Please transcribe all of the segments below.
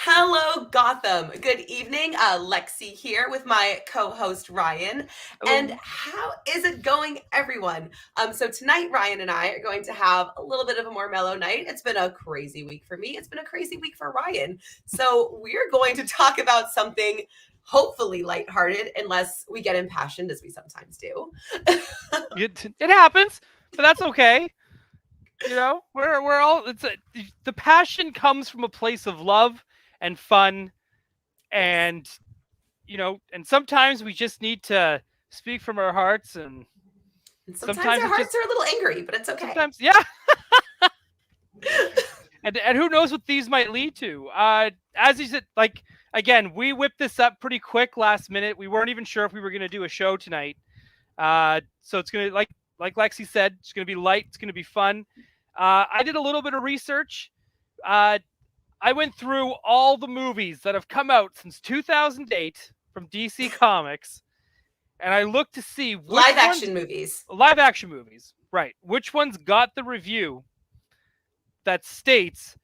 Hello, Gotham. Good evening. Lexi here with my co-host Ryan. And Hello. how is it going, everyone? So tonight, Ryan and I are going to have a little bit of a more mellow night. It's been a crazy week for me. It's been a crazy week for Ryan. So we're going to talk about something hopefully lighthearted, unless we get impassioned, as we sometimes do. It happens, but that's okay. We're all the passion comes from a place of love and fun, Yes. and and sometimes we just need to speak from our hearts, and And sometimes sometimes our it's hearts just are a little angry, but it's okay. sometimes yeah. And who knows what these might lead to. As you said, like again, we whipped this up pretty quick last minute. We weren't even sure if we were going to do a show tonight. So it's gonna like Lexi said, it's gonna be light. It's gonna be fun. I did a little bit of research. Uh, I went through all the movies that have come out since 2008 from DC Comics, and I looked to see which Live ones action movies. live action movies, right? Which ones got the review that states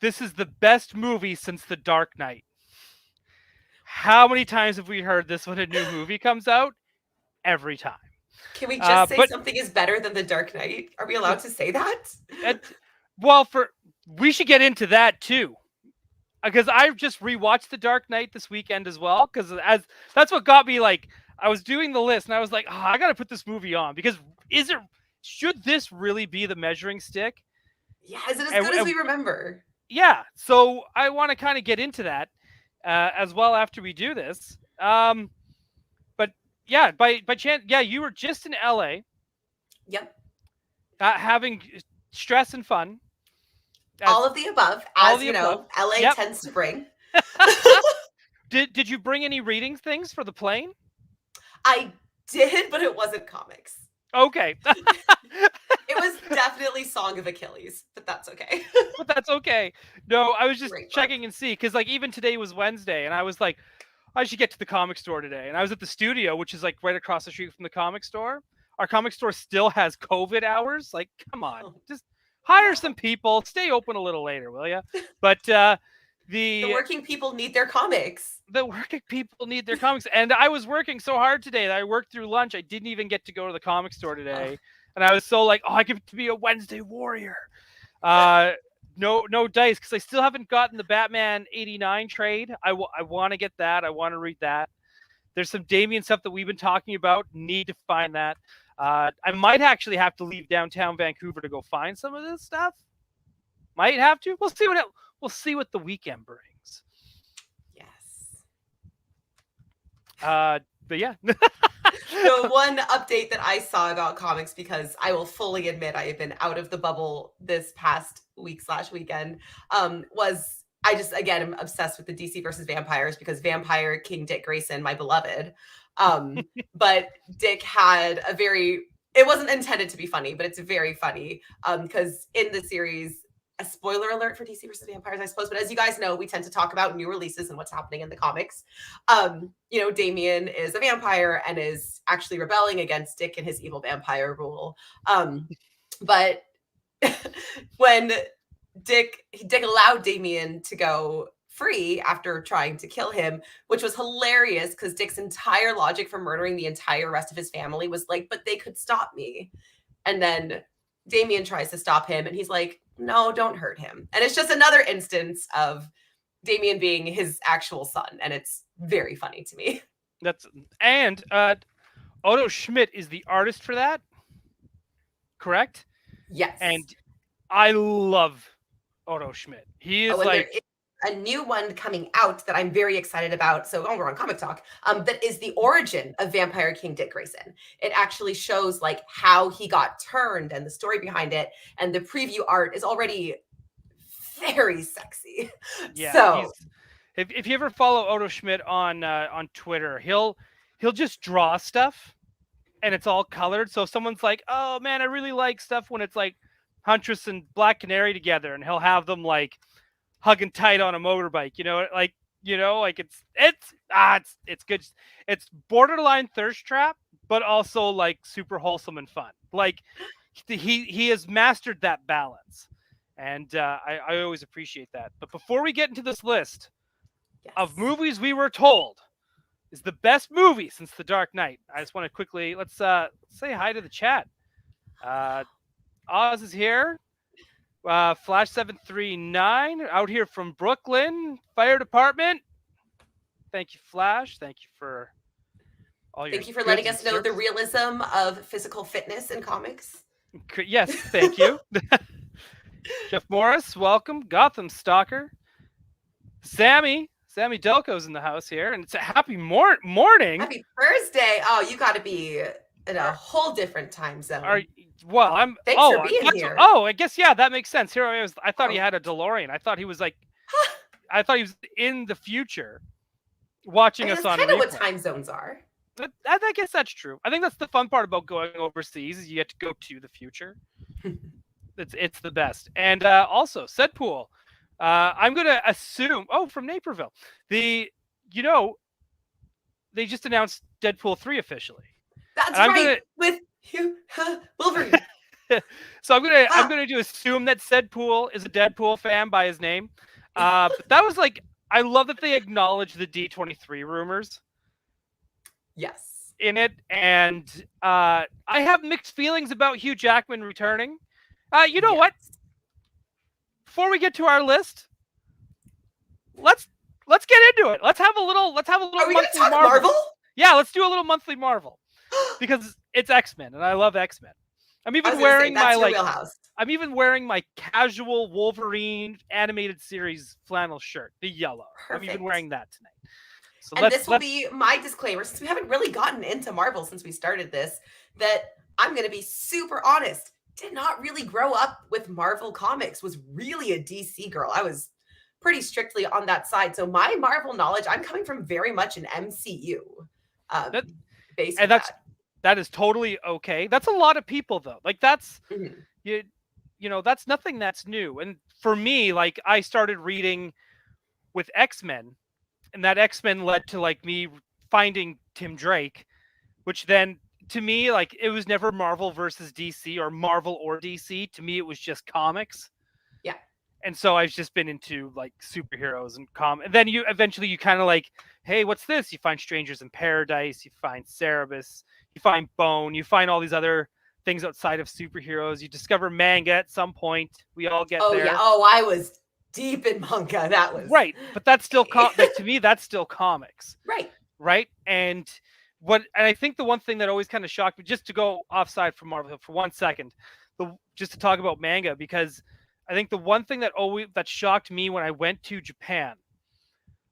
this is the best movie since The Dark Knight. How many times have we heard this when a new movie comes out? Every time. Can we just say But something is better than The Dark Knight? Are we allowed to say that? it, well, we should get into that too, because I just rewatched The Dark Knight this weekend as well. Because as that's what got me like, I was doing the list and I was like, I got to put this movie on because should this really be the measuring stick? Yeah, is it as And, good as and we remember? yeah, so I want to kind of get into that as well after we do this. But yeah, by chance, yeah, you were just in LA Yep. having stress and fun, All as of the above, all as the you above. know, LA Yep. tends to bring. Did you bring any reading things for the plane? I did, but it wasn't comics. Okay. It was definitely Song of Achilles, but that's okay. But that's okay. No, I was just Great book. checking and see because like even today was Wednesday, and I was like, I should get to the comic store today, and I was at the studio, which is like right across the street from the comic store. Our comic store still has COVID hours. Like, come on, Oh, just hire no. some people, stay open a little later, will you? But The the working people need their comics. the working people need their comics, and I was working so hard today that I worked through lunch. I didn't even get to go to the comic store Oh, today, and I was so like, oh, I get to be a Wednesday warrior. Uh, no dice because I still haven't gotten the Batman '89 trade. I want to get that. I want to read that. There's some Damien stuff that we've been talking about. Need to find that. I might actually have to leave downtown Vancouver to go find some of this stuff. Might have to. We'll see what the weekend brings. yes. But yeah. The one update that I saw about comics, because I will fully admit I have been out of the bubble this past week/weekend, was I just again am obsessed with the DC versus vampires because Vampire King Dick Grayson, my beloved. But Dick had a very it wasn't intended to be funny, but it's very funny. Because in the series, a spoiler alert for DC versus vampires, I suppose, but as you guys know, we tend to talk about new releases and what's happening in the comics. Damien is a vampire and is actually rebelling against Dick and his evil vampire rule. But when Dick allowed Damien to go free after trying to kill him, which was hilarious because Dick's entire logic for murdering the entire rest of his family was like, but they could stop me. And then Damien tries to stop him and he's like, no, don't hurt him. And it's just another instance of Damien being his actual son. And it's very funny to me. And Otto Schmidt is the artist for that, correct? Yes. And I love Otto Schmidt. He is and like there is a new one coming out that I'm very excited about. So, we're on Comic Talk. That is the origin of Vampire King Dick Grayson. It actually shows like how he got turned and the story behind it. And the preview art is already very sexy. yeah. So, If you ever follow Otto Schmidt on Twitter, he'll just draw stuff, and it's all colored. So if someone's like, "Oh man, I really like stuff when it's like Huntress and Black Canary together," and he'll have them like hugging tight on a motorbike, like it's good. It's borderline thirst trap, but also like super wholesome and fun. Like he has mastered that balance, And I always appreciate that. But before we get into this list of Yes. movies we were told is the best movie since The Dark Knight, I just want to quickly let's say hi to the chat. Oz is here. Flash 739 out here from Brooklyn Fire Department. Thank you, Flash. Thank you for all your Thank you for goods letting and us know the service. realism of physical fitness in comics. Yes, thank you. Jeff Morris, welcome. Gotham Stalker. Sammy Delco's in the house here, and it's a happy morning. Happy Thursday. Oh, you got to be in a Are, whole different time zone. I'm. Thanks for being here. I guess that makes sense. Here I was. I thought he had a DeLorean. I thought he was like. I thought he was in the future, watching us on. That's kind of what time zones are. I guess that's true. I think that's the fun part about going overseas is you get to go to the future. It's the best. And also, Sedpool. I'm going to assume. Oh, from Naperville. They just announced Deadpool 3 officially. That's right. With Wolverine. So I'm gonna assume that Sedpool is a Deadpool fan by his name. But that was like I love that they acknowledged the D23 rumors. Yes. In it, and I have mixed feelings about Hugh Jackman returning. You know what? Before we get to our list, let's get into it. Let's have a little. Are we gonna talk Marvel? Yeah, let's do a little monthly Marvel because it's X-Men, and I love X-Men. I'm even wearing I'm even wearing my casual Wolverine animated series flannel shirt, the yellow. Perfect. I'm even wearing that tonight. So and this will be my disclaimer, since we haven't really gotten into Marvel since we started this, that I'm going to be super honest. Did not really grow up with Marvel comics, was really a DC girl. I was pretty strictly on that side. So my Marvel knowledge, I'm coming from very much an MCU. That is totally okay. That's a lot of people though. Like that's that's nothing that's new. And for me, like I started reading with X-Men, and that X-Men led to like me finding Tim Drake, which then to me, like it was never Marvel versus DC or Marvel or DC. To me, it was just comics. Yeah. And so I've just been into like superheroes and and then you eventually kind of like, hey, what's this? You find Strangers in Paradise, you find Cerebus, you find Bone, you find all these other things outside of superheroes. You discover manga at some point. We all get there. Yeah. Oh, I was deep in manga. That was right, but that's still like to me that's still comics. Right. And I think the one thing that always kind of shocked me, just to go offside from Marvel for 1 second, just to talk about manga, because I think the one thing that shocked me when I went to Japan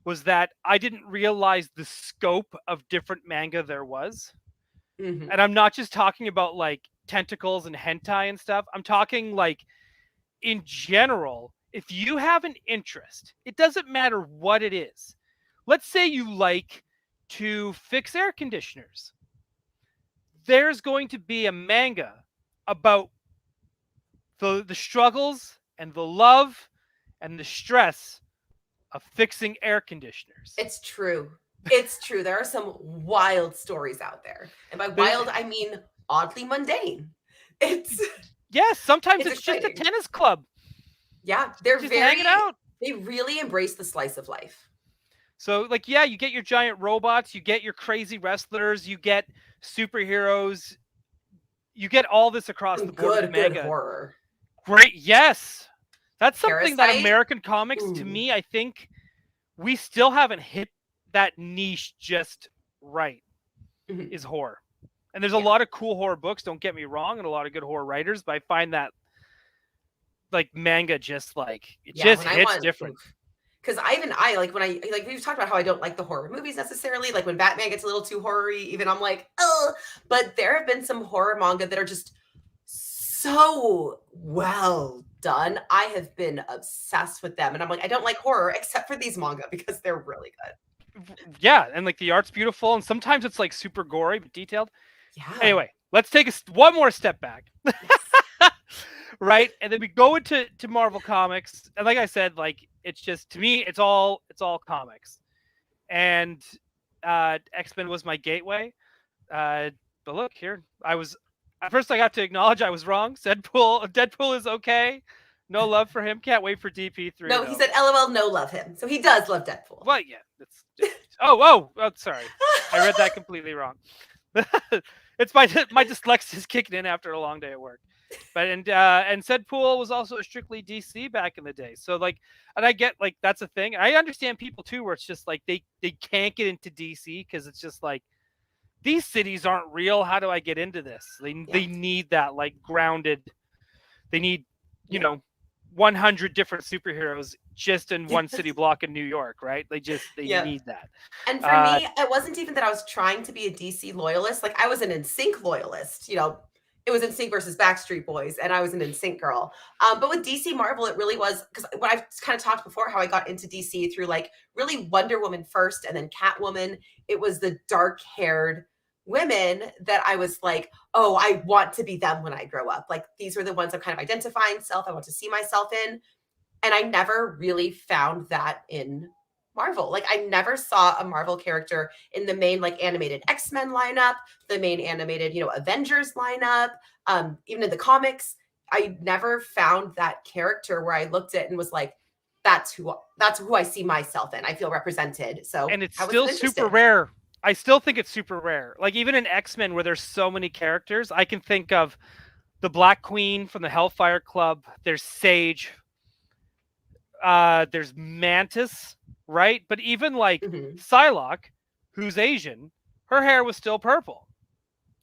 was that I didn't realize the scope of different manga there was. Mm-hmm. And I'm not just talking about like tentacles and hentai and stuff. I'm talking like in general, if you have an interest, it doesn't matter what it is. Let's say you like to fix air conditioners. There's going to be a manga about the struggles and the love and the stress of fixing air conditioners. It's true. It's true. There are some wild stories out there. And by wild, I mean oddly mundane. Sometimes it's just a tennis club. Yeah, they're just hanging out. They really embrace the slice of life. So, like, yeah, you get your giant robots, you get your crazy wrestlers, you get superheroes, you get all this across the board with manga. Good horror. Great, yes. That's something that American comics, to me, I think we still haven't hit that niche just right, is horror. And there's a lot of cool horror books, don't get me wrong, and a lot of good horror writers, but I find that like manga just like hits different. Because I like when I like we've talked about how I don't like the horror movies necessarily. Like when Batman gets a little too horror-y, even I'm like, oh. But there have been some horror manga that are just so well done. I have been obsessed with them, and I'm like, I don't like horror except for these manga because they're really good. Yeah, and like the art's beautiful, and sometimes it's like super gory but detailed. Yeah. Anyway, let's take one more step back. Yes. Right, and then we go into Marvel Comics, and like I said, like it's just to me, it's all comics, and X-Men was my gateway. But look here, I was at first I got to acknowledge I was wrong. Deadpool is okay. No love for him. Can't wait for DP3 No, he though. said LOL, no love him. So he does love Deadpool. Well, yeah. Oh, sorry. I read that completely wrong. It's my dyslexia is kicking in after a long day at work. But and said Pool was also strictly DC back in the day. So like, and I get like that's a thing. I understand people too, where it's just like they can't get into DC because it's just like these cities aren't real. How do I get into this? They need that like grounded. They need you know 100 different superheroes just in one city block in New York, right? They Yeah. need that. And for me, it wasn't even that I was trying to be a DC loyalist. Like I was an NSYNC loyalist. It was NSYNC versus Backstreet Boys, and I was an NSYNC girl. But with DC Marvel, it really was because when I've kind of talked before how I got into DC through like really Wonder Woman first, and then Catwoman. It was the dark-haired women that I was like, oh, I want to be them when I grow up. Like these were the ones I'm kind of identifying self. I want to see myself in. And I never really found that in Marvel. Like I never saw a Marvel character in the main like animated X-Men lineup, the main animated, Avengers lineup, even in the comics. I never found that character where I looked at and was like, that's who I see myself in. I feel represented. So and it's I still wasn't super interested. rare. I still think it's super rare. Like even in X-Men where there's so many characters, I can think of the Black Queen from the Hellfire Club. There's Sage. There's Mantis, right? But even like Mhm. Psylocke, who's Asian, her hair was still purple.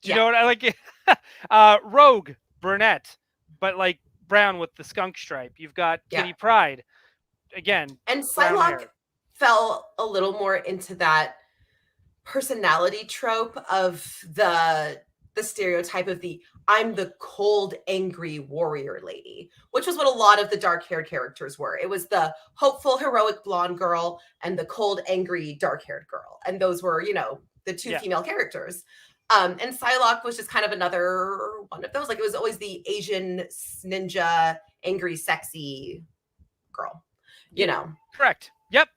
Do you Yeah. know what I like? Rogue, brunette, but like brown with the skunk stripe. You've got Yeah. Kitty Pryde, again, And brown Psylocke hair. fell a little more into that personality trope of the stereotype of the I'm the cold, angry warrior lady, which was what a lot of the dark-haired characters were. It was the hopeful, heroic blonde girl and the cold, angry, dark-haired girl. And those were, the two Yeah. female characters. And Psylocke was just kind of another one of those. Like it was always the Asian ninja, angry, sexy girl, Correct. Yep.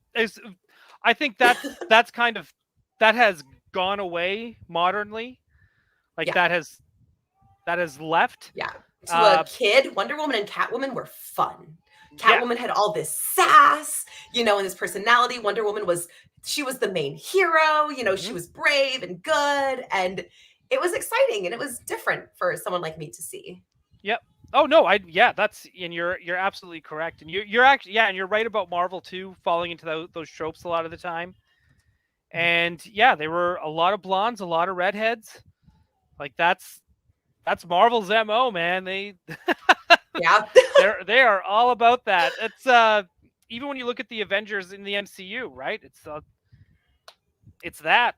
I think that's kind of that has gone away modernly. Like Yeah. that has left. Yeah. To a kid, Wonder Woman and Catwoman were fun. Yeah. Catwoman had all this sass, and this personality. Wonder Woman she was the main hero, she was brave and good. And it was exciting and it was different for someone like me to see. Yep. Oh no, that's and you're absolutely correct. And you're actually and you're right about Marvel too, falling into those tropes a lot of the time. And yeah, there were a lot of blondes, a lot of redheads. Like that's Marvel's MO, man. They Yeah. they are all about that. It's even when you look at the Avengers in the MCU, right? It's that.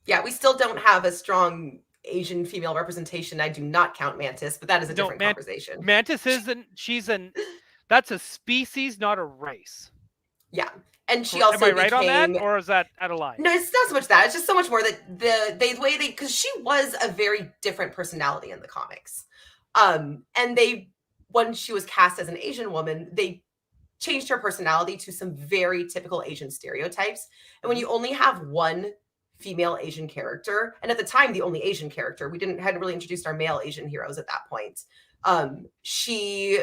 Yeah, we still don't have a strong Asian female representation. I do not count Mantis, but that is a different conversation. Mantis isn't. That's a species, not a race. Yeah. And she also am I right on that, or is that out of line? No, it's not so much that. It's just so much more that the way because she was a very different personality in the comics. And when she was cast as an Asian woman, they changed her personality to some very typical Asian stereotypes. And when you only have one female Asian character, and at the time the only Asian character, we hadn't really introduced our male Asian heroes at that point. She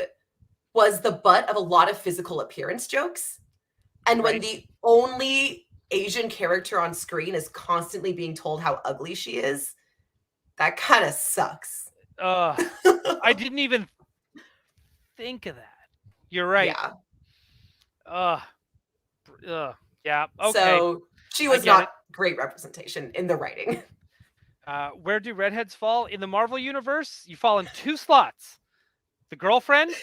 was the butt of a lot of physical appearance jokes. And when the only Asian character on screen is constantly being told how ugly she is, that kind of sucks. I didn't even think of that. You're right. Yeah. Yeah. Okay. So she was not great representation in the writing. Where do redheads fall in the Marvel universe? You fall in two slots: the girlfriend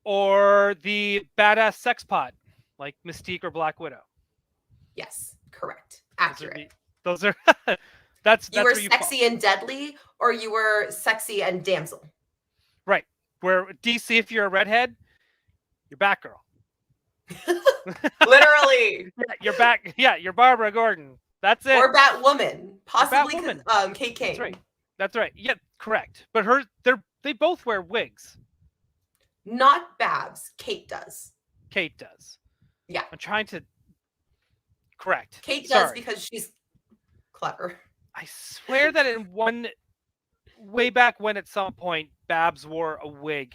or the badass sex pot, like Mystique or Black Widow. Yes, correct. Accurate. Those are that's you were sexy and deadly, or you were sexy and damsel. Right. Where DC, if you're a redhead, you're Batgirl. Literally. You're back. Yeah, you're Barbara Gordon. That's it. Or Batwoman, possibly Kate Kane. That's right. That's right. Yeah, correct. But they both wear wigs. Not Babs. Kate does. Kate does. Yeah. I'm trying to. Correct. Kate does because she's clever. I swear that in way back when at some point Babs wore a wig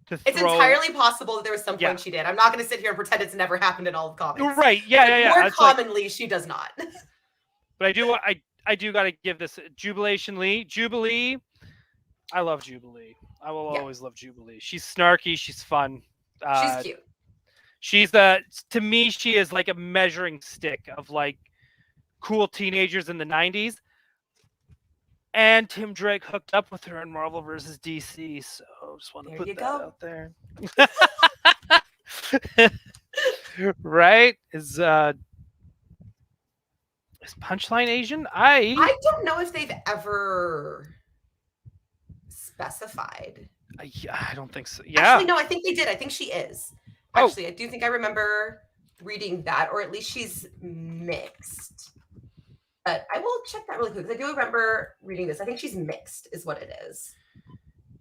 to It's throw. entirely possible that there was some Yeah. point she did. I'm not going to sit here and pretend it's never happened in all of comics. Right. Yeah. More It's like, commonly, she does not. but I do got to give this Jubilation Lee. Jubilee. I love Jubilee. I will Yeah, always love Jubilee. She's snarky. She's fun. she's Uh, cute. she's the to me she is like a measuring stick of like cool teenagers in the 90s. And Tim Drake hooked up with her in Marvel vs. DC, so just want to There put you that go. out there. Right? Is Punchline Asian? I don't know if they've ever specified. I don't think so. Yeah. Actually, no, I think they did. I think she is. Oh, Actually, I do think I remember reading that, or at least she's mixed. But I will check that really quick because I do remember reading this. I think she's mixed, is what it is.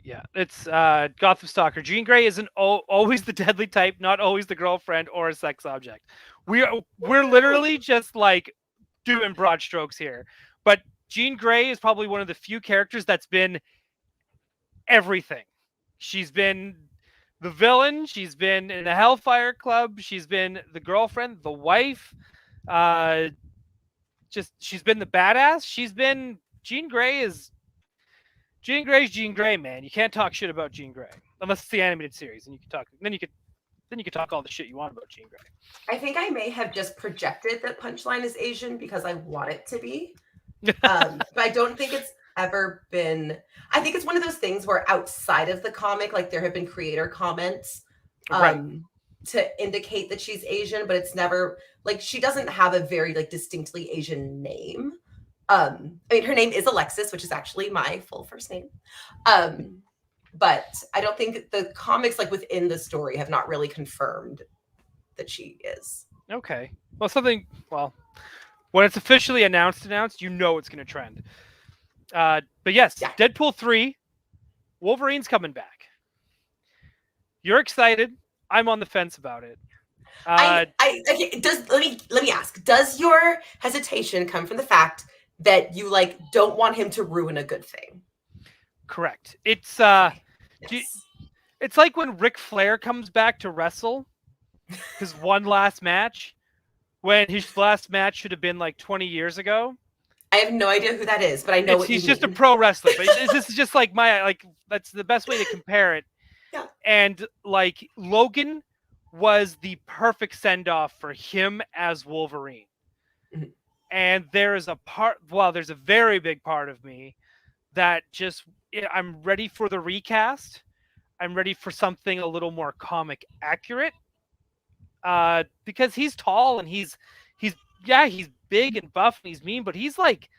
yeah. It's Gotham Stalker. Jean Grey isn't always the deadly type, not always the girlfriend or a sex object. We're literally just like doing broad strokes here. But Jean Grey is probably one of the few characters that's been everything. She's been the villain. She's been in the Hellfire Club. She's been the girlfriend, the wife. Just she's been the badass. She's been Jean Grey's Jean Grey, man. You can't talk shit about Jean Grey unless it's the animated series, and you can talk. Then you could talk all the shit you want about Jean Grey. I think I may have just projected that Punchline is Asian because I want it to be. But I don't think it's ever been. I think it's one of those things where outside of the comic, like there have been creator comments Right. to indicate that she's Asian, but it's never like she doesn't have a very like distinctly Asian name. I mean, her name is Alexis, which is actually my full first name. But I don't think the comics, like within the story, have not really confirmed that she is. Okay. Well, something. Well, when it's officially announced, you know it's going to trend. But yes, Yeah. Deadpool 3, Wolverine's coming back. You're excited. I'm on the fence about it. Okay, let me ask, does your hesitation come from the fact that you like don't want him to ruin a good thing? Correct. It's Yes. it's like when Ric Flair comes back to wrestle his one last match, when his last match should have been like 20 years ago. I have no idea who that is, but I know what He's you just mean. a pro wrestler. But this is just like that's the best way to compare it. Yeah. And like Logan was the perfect send off for him as Wolverine. Mhm. And there's a very big part of me that just I'm ready for the recast. I'm ready for something a little more comic accurate. Because he's tall and he's big and buff and he's mean, but he's like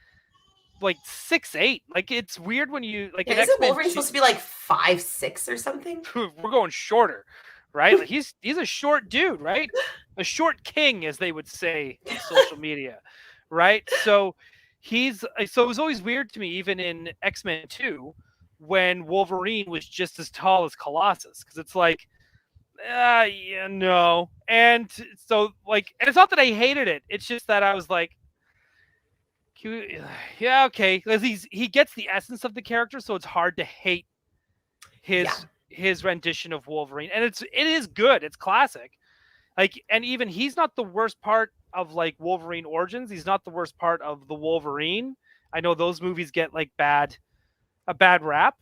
6'8". Like it's weird when you like an Isn't X-Men Wolverine supposed to be like 5'6" or something? we're going shorter, right? Like he's a short dude, right? A short king, as they would say on social media, right? So it was always weird to me, even in X-Men 2, when Wolverine was just as tall as Colossus, because it's like, yeah, no. And so like, and it's not that I hated it. It's just that I was like, yeah, okay. Because he gets the essence of the character, so it's hard to hate his rendition of Wolverine. And it is good. It's classic. Like, and even he's not the worst part of like Wolverine Origins. He's not the worst part of the Wolverine. I know those movies get like a bad rap.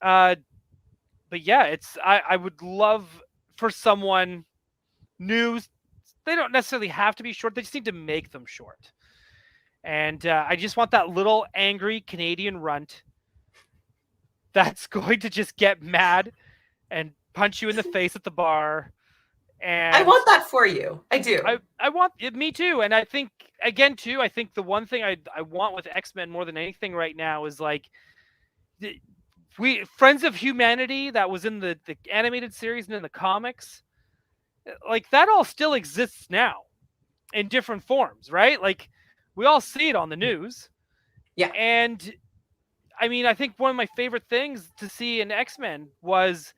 But yeah, I would love for someone new. They don't necessarily have to be short. They just need to make them short. And I just want that little angry Canadian runt that's going to just get mad and punch you in the face at the bar. And I want that for you. I do. I want it. Me too. And I think again too. I think the one thing I want with X-Men more than anything right now is like we Friends of Humanity that was in the animated series and in the comics. Like that all still exists now in different forms, right? Like we all see it on the news. Yeah. And I mean, I think one of my favorite things to see in X-Men was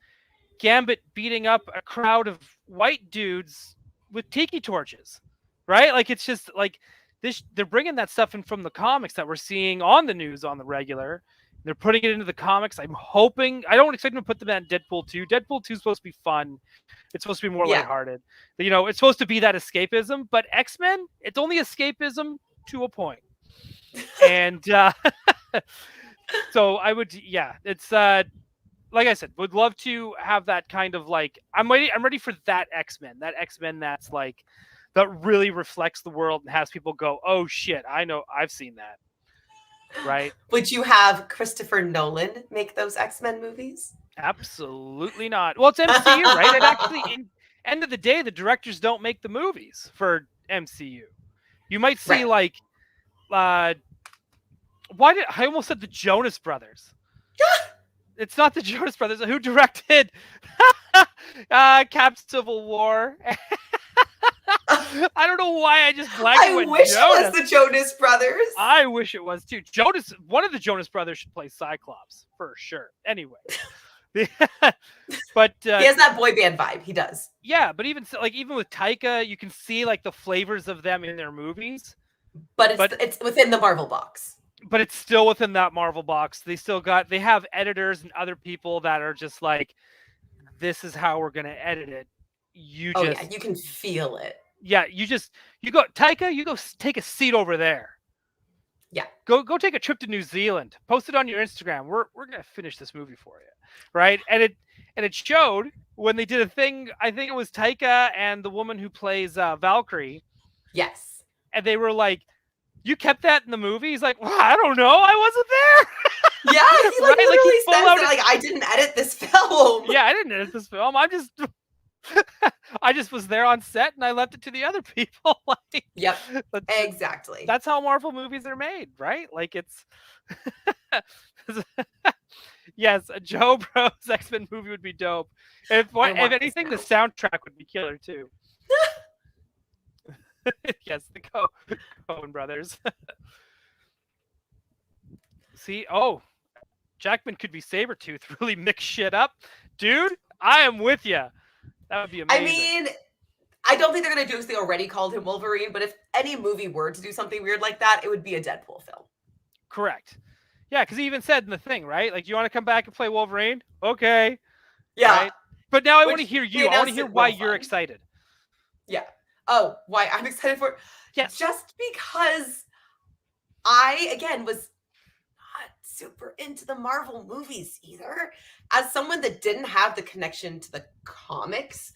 Gambit beating up a crowd of white dudes with tiki torches, right? Like it's just like this. They're bringing that stuff in from the comics that we're seeing on the news on the regular, They're putting it into the comics. I'm hoping. I don't expect them to put them in Deadpool 2. Deadpool 2 is supposed to be fun. It's supposed to be more Yeah. lighthearted. It's supposed to be that escapism. But X-Men, it's only escapism to a point. And so I would, yeah, it's like I said, would love to have that kind of like I'm ready for that X-Men. That X-Men that's like that really reflects the world and has people go, oh shit, I know, I've seen that. Right? Would you have Christopher Nolan make those X-Men movies? Absolutely not. Well, it's MCU, right? It actually, in end of the day, the directors don't make the movies for MCU. You might see Right. like, why did I almost said the Jonas Brothers? It's not the Jonas Brothers. Who directed Cap Civil War? I don't know why I just blanked. I wish it was the Jonas Brothers. I wish it was too. One of the Jonas Brothers should play Cyclops for sure. Anyway, but he has that boy band vibe. He does. Yeah, but even with Taika, you can see like the flavors of them in their movies. But it's within the Marvel box. But it's still within that Marvel box. They have editors and other people that are just like, this is how we're gonna edit it. You can feel it. Yeah, you go, Taika, you go take a seat over there. Yeah. Go take a trip to New Zealand. Post it on your Instagram. We're gonna finish this movie for you. Right? And it showed when they did a thing, I think it was Taika and the woman who plays Valkyrie. Yes. And they were like, you kept that in the movie? He's like, well, I don't know. I wasn't there. Yeah, he like right? literally says that, like, I didn't edit this film. Yeah, I didn't edit this film. I just was there on set and I left it to the other people. Like, yep, exactly. That's how Marvel movies are made, right? Like it's yes, a Joe Bros X-Men movie would be dope. If anything, the soundtrack would be killer too. Yes, the Coen brothers. See, Jackman could be Sabretooth, really mix shit up. Dude, I am with you. That would be amazing. I mean, I don't think they're going to do it because they already called him Wolverine, but if any movie were to do something weird like that, it would be a Deadpool film. Correct. Yeah, because he even said in the thing, right? Like, you want to come back and play Wolverine? Okay. Yeah. Right? But now I want to hear you. I want to hear why you're excited. Yeah. Oh, why I'm excited for it? Yes. Just because I, again, was not super into the Marvel movies either. As someone that didn't have the connection to the comics,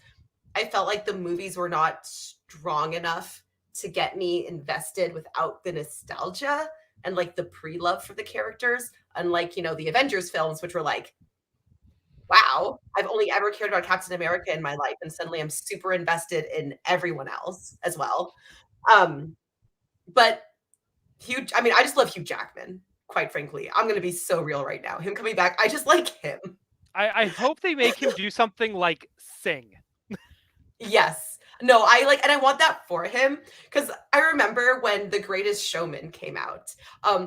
I felt like the movies were not strong enough to get me invested without the nostalgia and like the pre-love for the characters. Unlike, the Avengers films, which were like, wow, I've only ever cared about Captain America in my life, and suddenly I'm super invested in everyone else as well. But I just love Hugh Jackman, quite frankly. I'm going to be so real right now. Him coming back, I just like him. I hope they make him do something like sing. Yes. No, and I want that for him, because I remember when The Greatest Showman came out,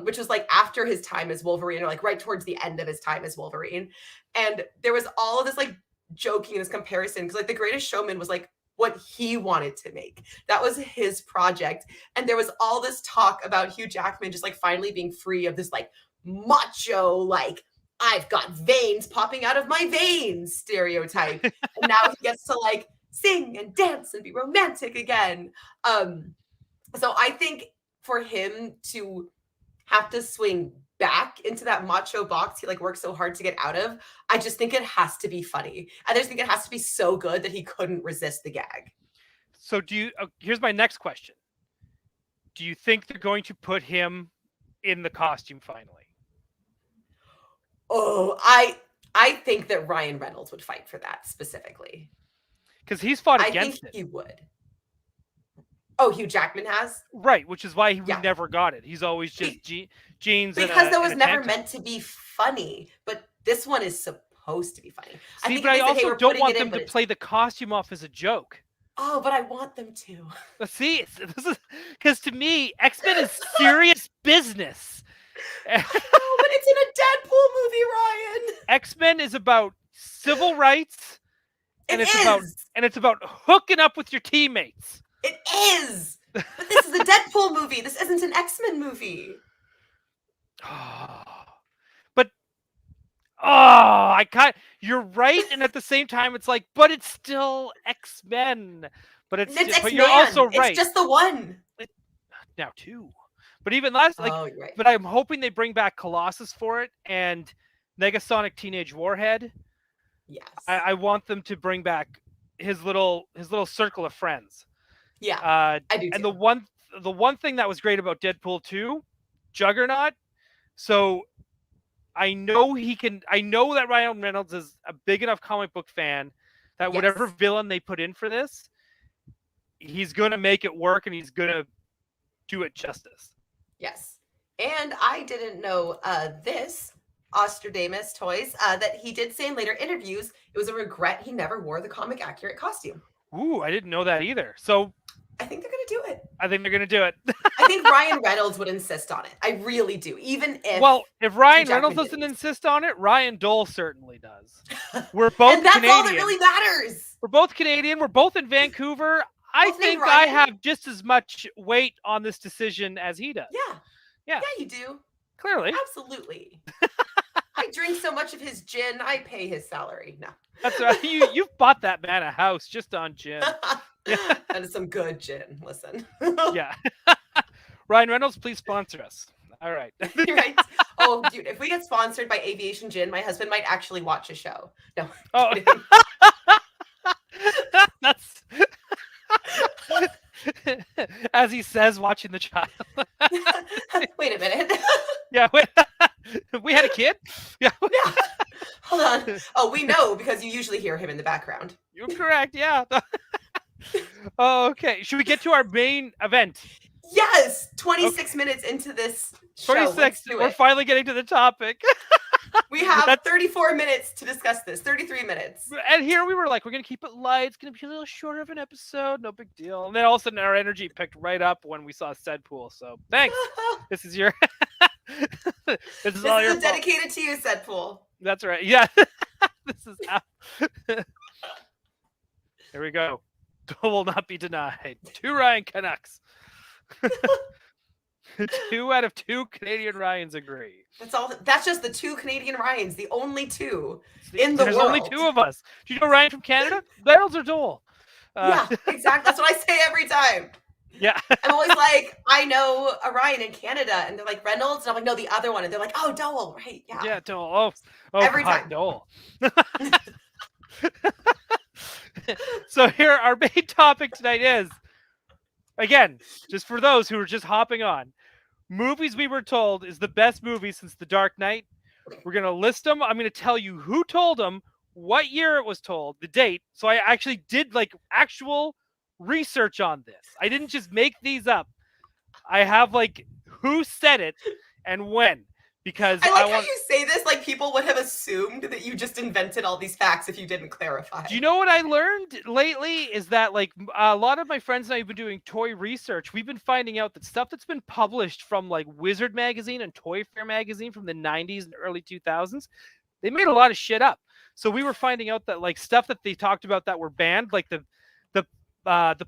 which was like after his time as Wolverine, or like right towards the end of his time as Wolverine. And there was all of this like joking, this comparison, because like The Greatest Showman was like what he wanted to make. That was his project. And there was all this talk about Hugh Jackman just like finally being free of this like macho, like, I've got veins popping out of my veins stereotype. And now he gets to like sing and dance and be romantic again. So I think for him to have to swing back into that macho box he like worked so hard to get out of, I just think it has to be funny. I just think it has to be so good that he couldn't resist the gag. So here's my next question. Do you think they're going to put him in the costume finally? Oh, I think that Ryan Reynolds would fight for that specifically. Because he's fought against it. I think he would. Oh, Hugh Jackman has? Right, which is why we never got it. He's always just jeans. Because that was never meant to be funny, but this one is supposed to be funny. See, but I also don't want them to play the costume off as a joke. Oh, but I want them to. See, this is because to me, X-Men is serious business. Oh, but it's in a Deadpool movie, Ryan. X-Men is about civil rights, and it's about hooking up with your teammates. It is. But this is a Deadpool movie. This isn't an X-Men movie. But you're right, and at the same time, it's like, but it's still X-Men. It's But you're also X-Man. It's right. just the one. Now two. But even last, like, Oh, you're right. but I'm hoping they bring back Colossus for it and Negasonic Teenage Warhead. Yes. I want them to bring back his little circle of friends. Yeah, I do And too. the one thing that was great about Deadpool 2, Juggernaut. So I know he can. I know that Ryan Reynolds is a big enough comic book fan that whatever Yes. villain they put in for this, he's gonna make it work and he's gonna do it justice. Yes. And I didn't know this, Ostradamus Toys, that he did say in later interviews it was a regret he never wore the comic accurate costume. Ooh, I didn't know that either. So I think they're going to do it. I think they're gonna do it. I think Ryan Reynolds would insist on it. I really do. Even if Well, if Ryan Hugh Reynolds Jackman doesn't didn't. insist on it, Ryan Dole certainly does. We're both And that's Canadian. all that really matters. We're both Canadian. We're both in Vancouver. I Both named think I Ryan. have just as much weight on this decision as he does. Yeah. Yeah. Yeah, you do. Clearly. Absolutely. I drink so much of his gin, I pay his salary. No. That's right. You've bought that man a house just on gin. That is some good gin. Listen. Yeah. Ryan Reynolds, please sponsor us. All right. Right. Oh, dude, if we get sponsored by Aviation Gin, my husband might actually watch a show. No. Oh. Kidding. That's as he says, watching the child. Wait a minute. Yeah. Wait. We had a kid? Yeah. Yeah. Hold on. Oh, we know because you usually hear him in the background. You're correct. Yeah. Okay. Should we get to our main event? Yes. 26 minutes into this show. 26. Let's do We're it. finally getting to the topic. We have That's- 34 minutes to discuss this. 33 minutes. And here we were like, we're going to keep it light. It's going to be a little shorter of an episode. No big deal. And then all of a sudden, our energy picked right up when we saw Deadpool. So thanks. This is your. This is all This your is fault. dedicated to you, Sedpool. That's right. Yeah. This is how. Here we go. Will not be denied. 2 Ryan Canucks. 2 out of 2 Canadian Ryans agree. That's all. That's just the 2 Canadian Ryans, the only 2 in the There's world. only 2 of us. Do you know Ryan from Canada? Reynolds or Dole? Yeah, exactly. That's what I say every time. Yeah. I'm always like, I know a Ryan in Canada, and they're like Reynolds, and I'm like, no, the other one, and they're like, oh, Dole, right? Yeah. Yeah, Dole. Oh, Every God, time. Dole. So here, our main topic tonight is, again, just for those who are just hopping on, movies we were told is the best movie since The Dark Knight. We're going to list them. I'm going to tell you who told them, what year it was told, the date. So I actually did like actual research on this. I didn't just make these up. I have like who said it and when. Because I like how you say this like people would have assumed that you just invented all these facts if you didn't clarify. Do you know what I learned lately is that like a lot of my friends and I have been doing toy research. We've been finding out that stuff that's been published from like Wizard magazine and Toy Fair magazine from the 90s and early 2000s, they made a lot of shit up. So we were finding out that like stuff that they talked about that were banned, like the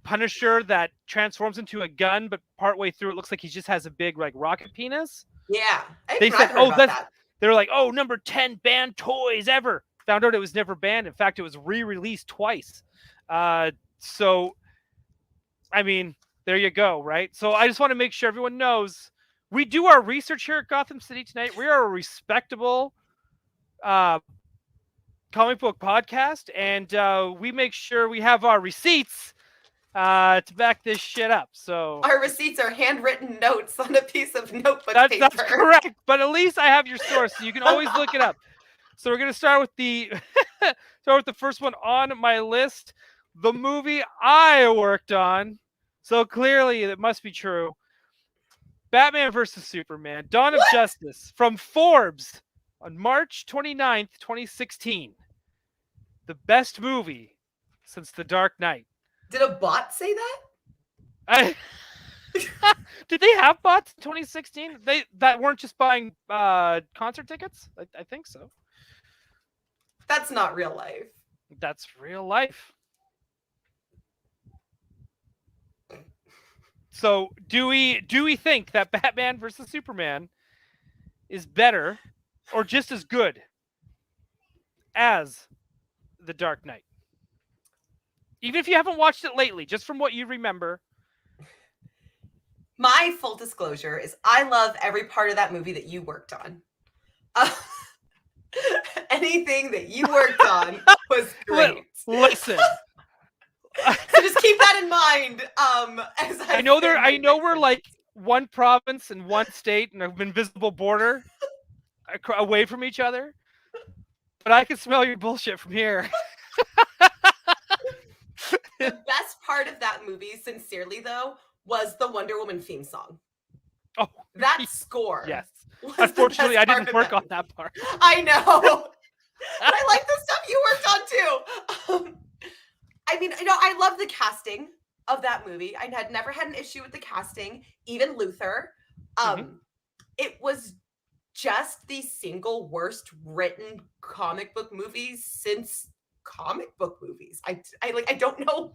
Punisher that transforms into a gun, but partway through it looks like he just has a big like rocket penis. Yeah. They said, oh, that. They were like, oh, number 10 banned toys ever. Found out it was never banned. In fact, it was re-released twice. So, I mean, there you go, right? So I just want to make sure everyone knows we do our research here at Gotham City tonight. We are a respectable comic book podcast, and we make sure we have our receipts to back this shit up. So our receipts are handwritten notes on a piece of notebook that's paper. That's correct. But at least I have your source, so you can always look it up. So we're gonna start with the first one on my list, the movie I worked on. So clearly it must be true. Batman versus Superman: Dawn of Justice from Forbes on March 29th, 2016. The best movie since The Dark Knight. Did a bot say that? Did they have bots in 2016? That weren't just buying concert tickets? I think so. That's not real life. That's real life. So do we think that Batman versus Superman is better or just as good as The Dark Knight? Even if you haven't watched it lately, just from what you remember. My full disclosure is I love every part of that movie that you worked on. Uh, anything that you worked on was great. Listen. So just keep that in mind. As I know we're like one province and one state and an invisible border away from each other, but I can smell your bullshit from here. The best part of that movie, sincerely though, was the Wonder Woman theme song. Oh, that score. Yes. Unfortunately, I didn't work on that part. I know. But I like the stuff you worked on too. I mean, I love the casting of that movie. I had never had an issue with the casting, even Luther. It was just the single worst written comic book movies since comic book movies. I don't know.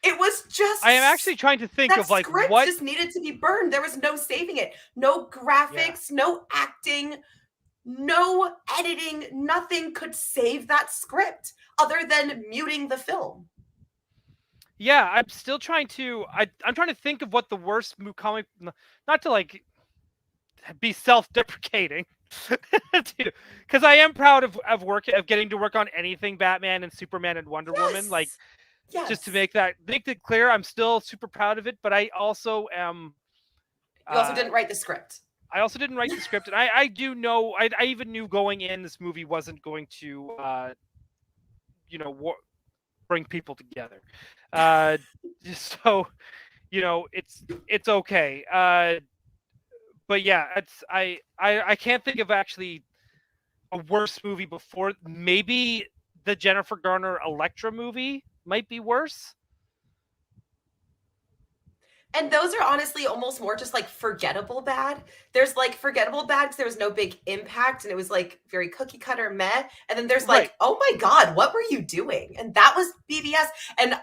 It was just. I am actually trying to think of like script what just needed to be burned. There was no saving it. No graphics, no acting, no editing. Nothing could save that script other than muting the film. Yeah, I'm still trying to. I'm trying to think of what the worst comic. Not to like be self-deprecating, because I am proud of getting to work on anything Batman and Superman and Wonder Woman. Like, just to make it clear, I'm still super proud of it. But I also am. You also didn't write the script. I also didn't write the script, and I do know. I even knew going in this movie wasn't going to, bring people together. So, it's okay. But yeah, I can't think of actually a worse movie before. Maybe the Jennifer Garner Elektra movie might be worse. And those are honestly almost more just like forgettable bad. There's like forgettable bad because there was no big impact and it was like very cookie cutter meh. And then there's like, oh my God, what were you doing? And that was BBS. And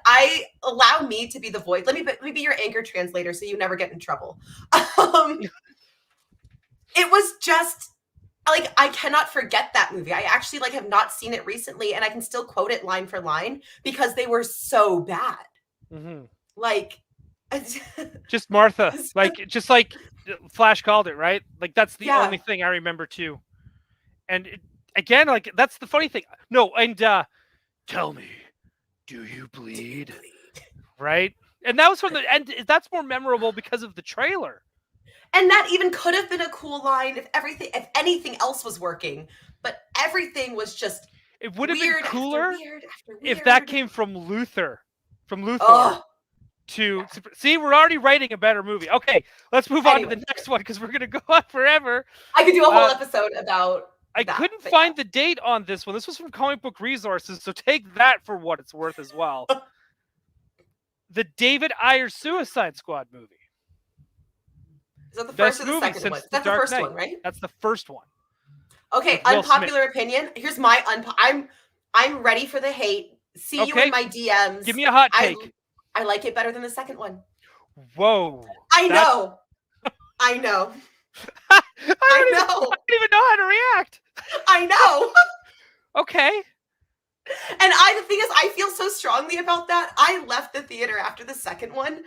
allow me to be the voice. Let me be your anchor translator so you never get in trouble. It was just like, I cannot forget that movie. I actually like have not seen it recently and I can still quote it line for line because they were so bad. Like, just Martha, just like Flash called it, right? Like that's the only thing I remember too. And again, like that's the funny thing. No, and tell me, do you bleed? Right? And that was from and that's more memorable because of the trailer. And that even could have been a cool line if anything else was working, but everything was just. It would have been cooler after weird. If that came from Luthor. See, we're already writing a better movie. Okay, let's move on to the next one because we're gonna go on forever. I could do a whole episode about. I couldn't find the date on this one. This was from Comic Book Resources, so take that for what it's worth as well. The David Ayer Suicide Squad movie. Is that the first or the second one? That's the first one, right? That's the first one. Okay, unpopular opinion. Here's my I'm ready for the hate. See you in my DMs. Give me a hot take. I like it better than the second one. Whoa. I know. I know. I don't even know how to react. I know. Okay. And the thing is, I feel so strongly about that. I left the theater after the second one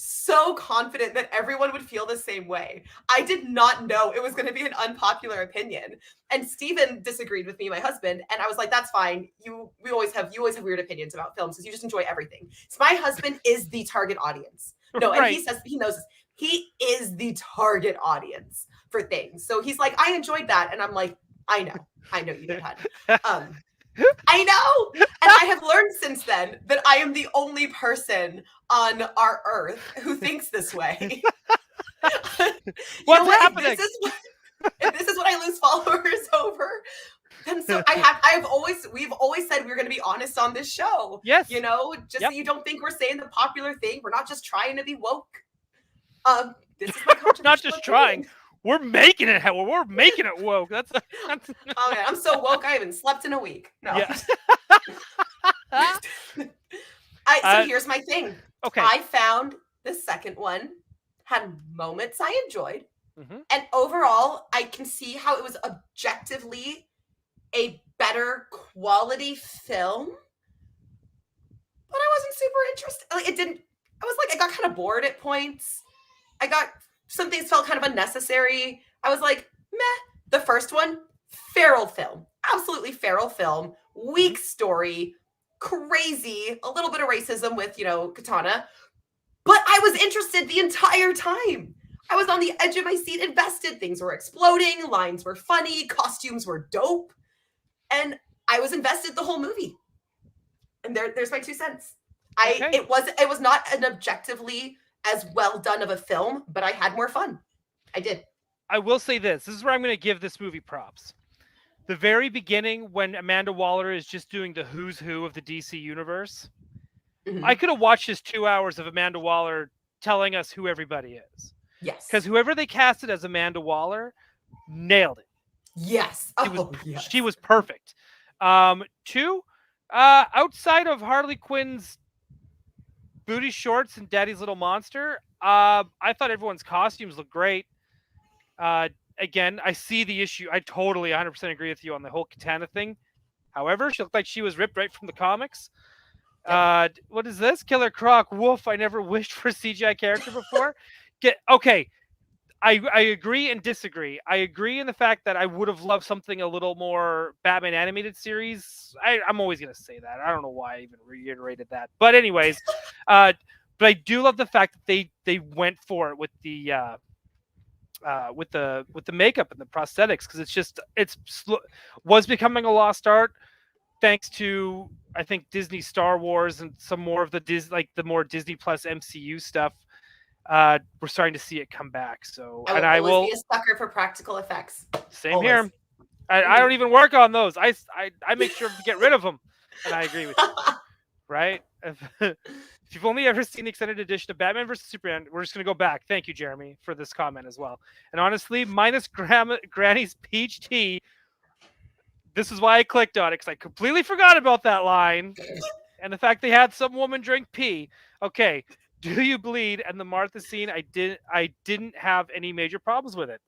so confident that everyone would feel the same way. I did not know it was going to be an unpopular opinion. And Steven disagreed with me, my husband, and I was like, that's fine. You always have weird opinions about films because you just enjoy everything. So my husband is the target audience. No, and he says he knows this. He is the target audience for things. So he's like, I enjoyed that. And I'm like, I know you did, hon. I know. And I have learned since then that I am the only person on our earth who thinks this way. What's happening? If this is what I lose followers over, then so we've always said we're going to be honest on this show. Yes. So you don't think we're saying the popular thing. We're not just trying to be woke. This is my controversial not just trying. We're making it. We're making it woke. That's. Oh man, I'm so woke. I haven't slept in a week. No. Yeah. So here's my thing. Okay. I found the second one had moments I enjoyed, and overall, I can see how it was objectively a better quality film, but I wasn't super interested. Like, it didn't. I was like, I got kind of bored at points. I got some things felt kind of unnecessary. I was like, meh. The first one, feral film, absolutely feral film, Mhm. weak story, crazy, a little bit of racism with Katana, but I was interested the entire time. I was on the edge of my seat, invested. Things were exploding, lines were funny, costumes were dope, and I was invested the whole movie. And there's my 2 cents. Okay. It was not an objectively as well done of a film, but I had more fun. I did. I will say this. This is where I'm going to give this movie props. The very beginning, when Amanda Waller is just doing the who's who of the DC universe, I Mhm. could have watched just 2 hours of Amanda Waller telling us who everybody is. Because Yes. whoever they casted as Amanda Waller nailed it. Yes. She was Oh, she yes. was perfect. Two, outside of Harley Quinn's booty shorts and Daddy's Little Monster, I thought everyone's costumes looked great. Again, I see the issue. I totally 100% agree with you on the whole Katana thing. However, she looked like she was ripped right from the comics. Yep. What is this? Killer Croc. Woof. I never wished for a CGI character before. Okay. I agree and disagree. I agree in the fact that I would have loved something a little more Batman animated series. I'm always gonna say that. I don't know why I even reiterated that. But anyways, but I do love the fact that they went for it with the makeup and the prosthetics, because was becoming a lost art thanks to, I think, Disney Star Wars and some more of the more Disney Plus MCU stuff. We're starting to see it come back. So, I will and I always be will a sucker for practical effects. same here. Always. I Mhm. don't even work on those. I make sure to get rid of them, and I agree with you. Right? If you've only ever seen the extended edition of Batman versus Superman, we're just gonna go back. Thank you, Jeremy, for this comment as well. And honestly, minus Granny's peach tea, this is why I clicked on it, because I completely forgot about that line and the fact they had some woman drink pee. Okay, do you bleed? And the Martha scene, I didn't have any major problems with it,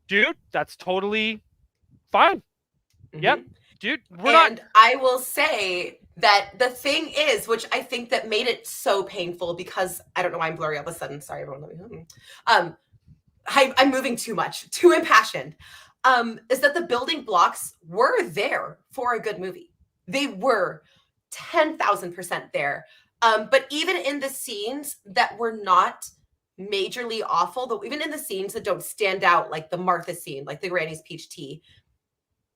dude. That's totally fine. Yep, Mhm. dude. We're not. And I will say that the thing is, which I think that made it so painful, because I don't know why I'm blurry all of a sudden. Sorry, everyone. Let me. I'm moving too much, too impassioned. Is that the building blocks were there for a good movie? They were 10,000% there. But even in the scenes that were not majorly awful, though, even in the scenes that don't stand out, like the Martha scene, like the Granny's peach tea,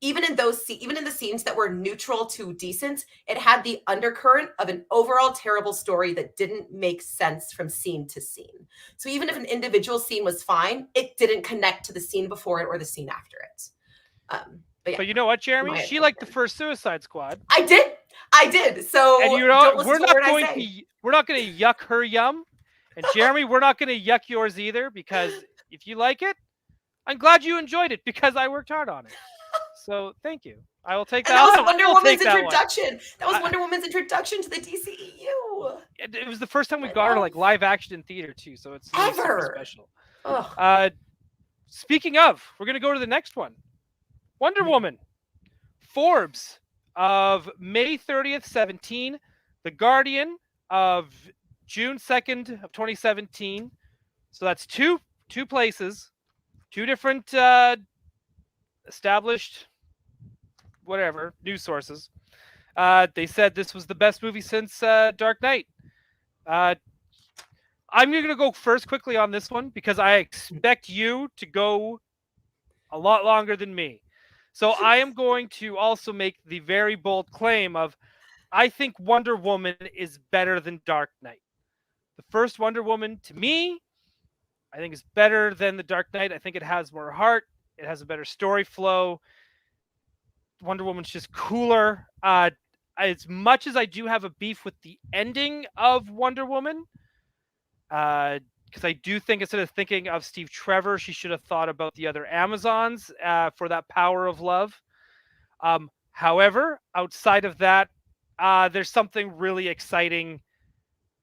even in the scenes that were neutral to decent, it had the undercurrent of an overall terrible story that didn't make sense from scene to scene. So even if an individual scene was fine, it didn't connect to the scene before it or the scene after it. But yeah, But you know what, Jeremy? my She liked the opinion. first Suicide Squad, I did. and So you know don't what? listen to a word I say. We're not going to yuck her yum. And Jeremy, we're not going to yuck yours either, because if you like it, I'm glad you enjoyed it, because I worked hard on it. So thank you. I will take And that. that was I Wonder will Woman's take that one. introduction. That was I, Wonder Woman's introduction to the DCEU. it was the first time we I got her love like live action in theater too, so it's really super ever. special. Oh, Uh, Speaking of, we're gonna go to the next one. Wonder Woman. Forbes of May 30th, 17. The Guardian of June 2nd of 2017. So that's two places, two different established whatever news sources. They said this was the best movie since Dark Knight. Uh, I'm going to go first quickly on this one, because I expect you to go a lot longer than me. So I am going to also make the very bold claim of, I think Wonder Woman is better than Dark Knight. The first Wonder Woman, to me, I think is better than the Dark Knight. I think it has more heart. It has a better story flow. Wonder Woman's just cooler. As much as I do have a beef with the ending of Wonder Woman, because I do think, instead of thinking of Steve Trevor, she should have thought about the other Amazons for that power of love. However, outside of that, there's something really exciting.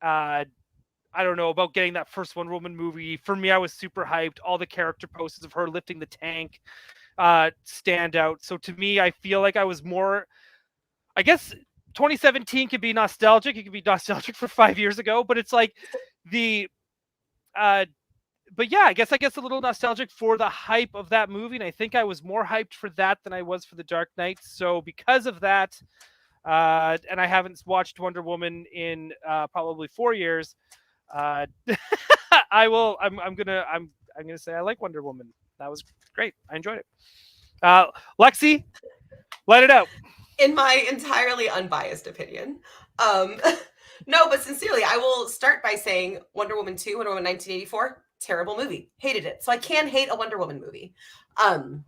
I don't know, about getting that first Wonder Woman movie. For me, I was super hyped. All the character poses of her lifting the tank, stand out. So to me, I feel like I was more. I guess 2017 could be nostalgic. It could be nostalgic for 5 years ago, but it's like the. But yeah, I guess a little nostalgic for the hype of that movie, and I think I was more hyped for that than I was for The Dark Knight. So because of that, and I haven't watched Wonder Woman in probably 4 years. Uh, I will. I'm gonna say I like Wonder Woman. That was great. I enjoyed it. Lexi, let it out. In my entirely unbiased opinion. Um, no, but sincerely, I will start by saying Wonder Woman 2, Wonder Woman 1984, terrible movie. Hated it. So I can hate a Wonder Woman movie. Um,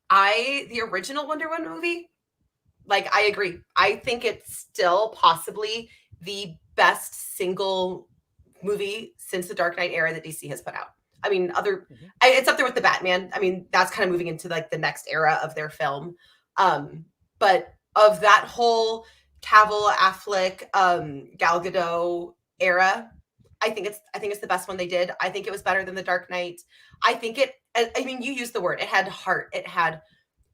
the original Wonder Woman movie, like, I agree. I think it's still possibly the best single movie since the Dark Knight era that DC has put out. I mean, it's up there with the Batman. I mean, that's kind of moving into like the next era of their film. But of that whole Cavill, Affleck, Gal Gadot era, I think it's the best one they did. I think it was better than the Dark Knight. I mean, you used the word. It had heart. It had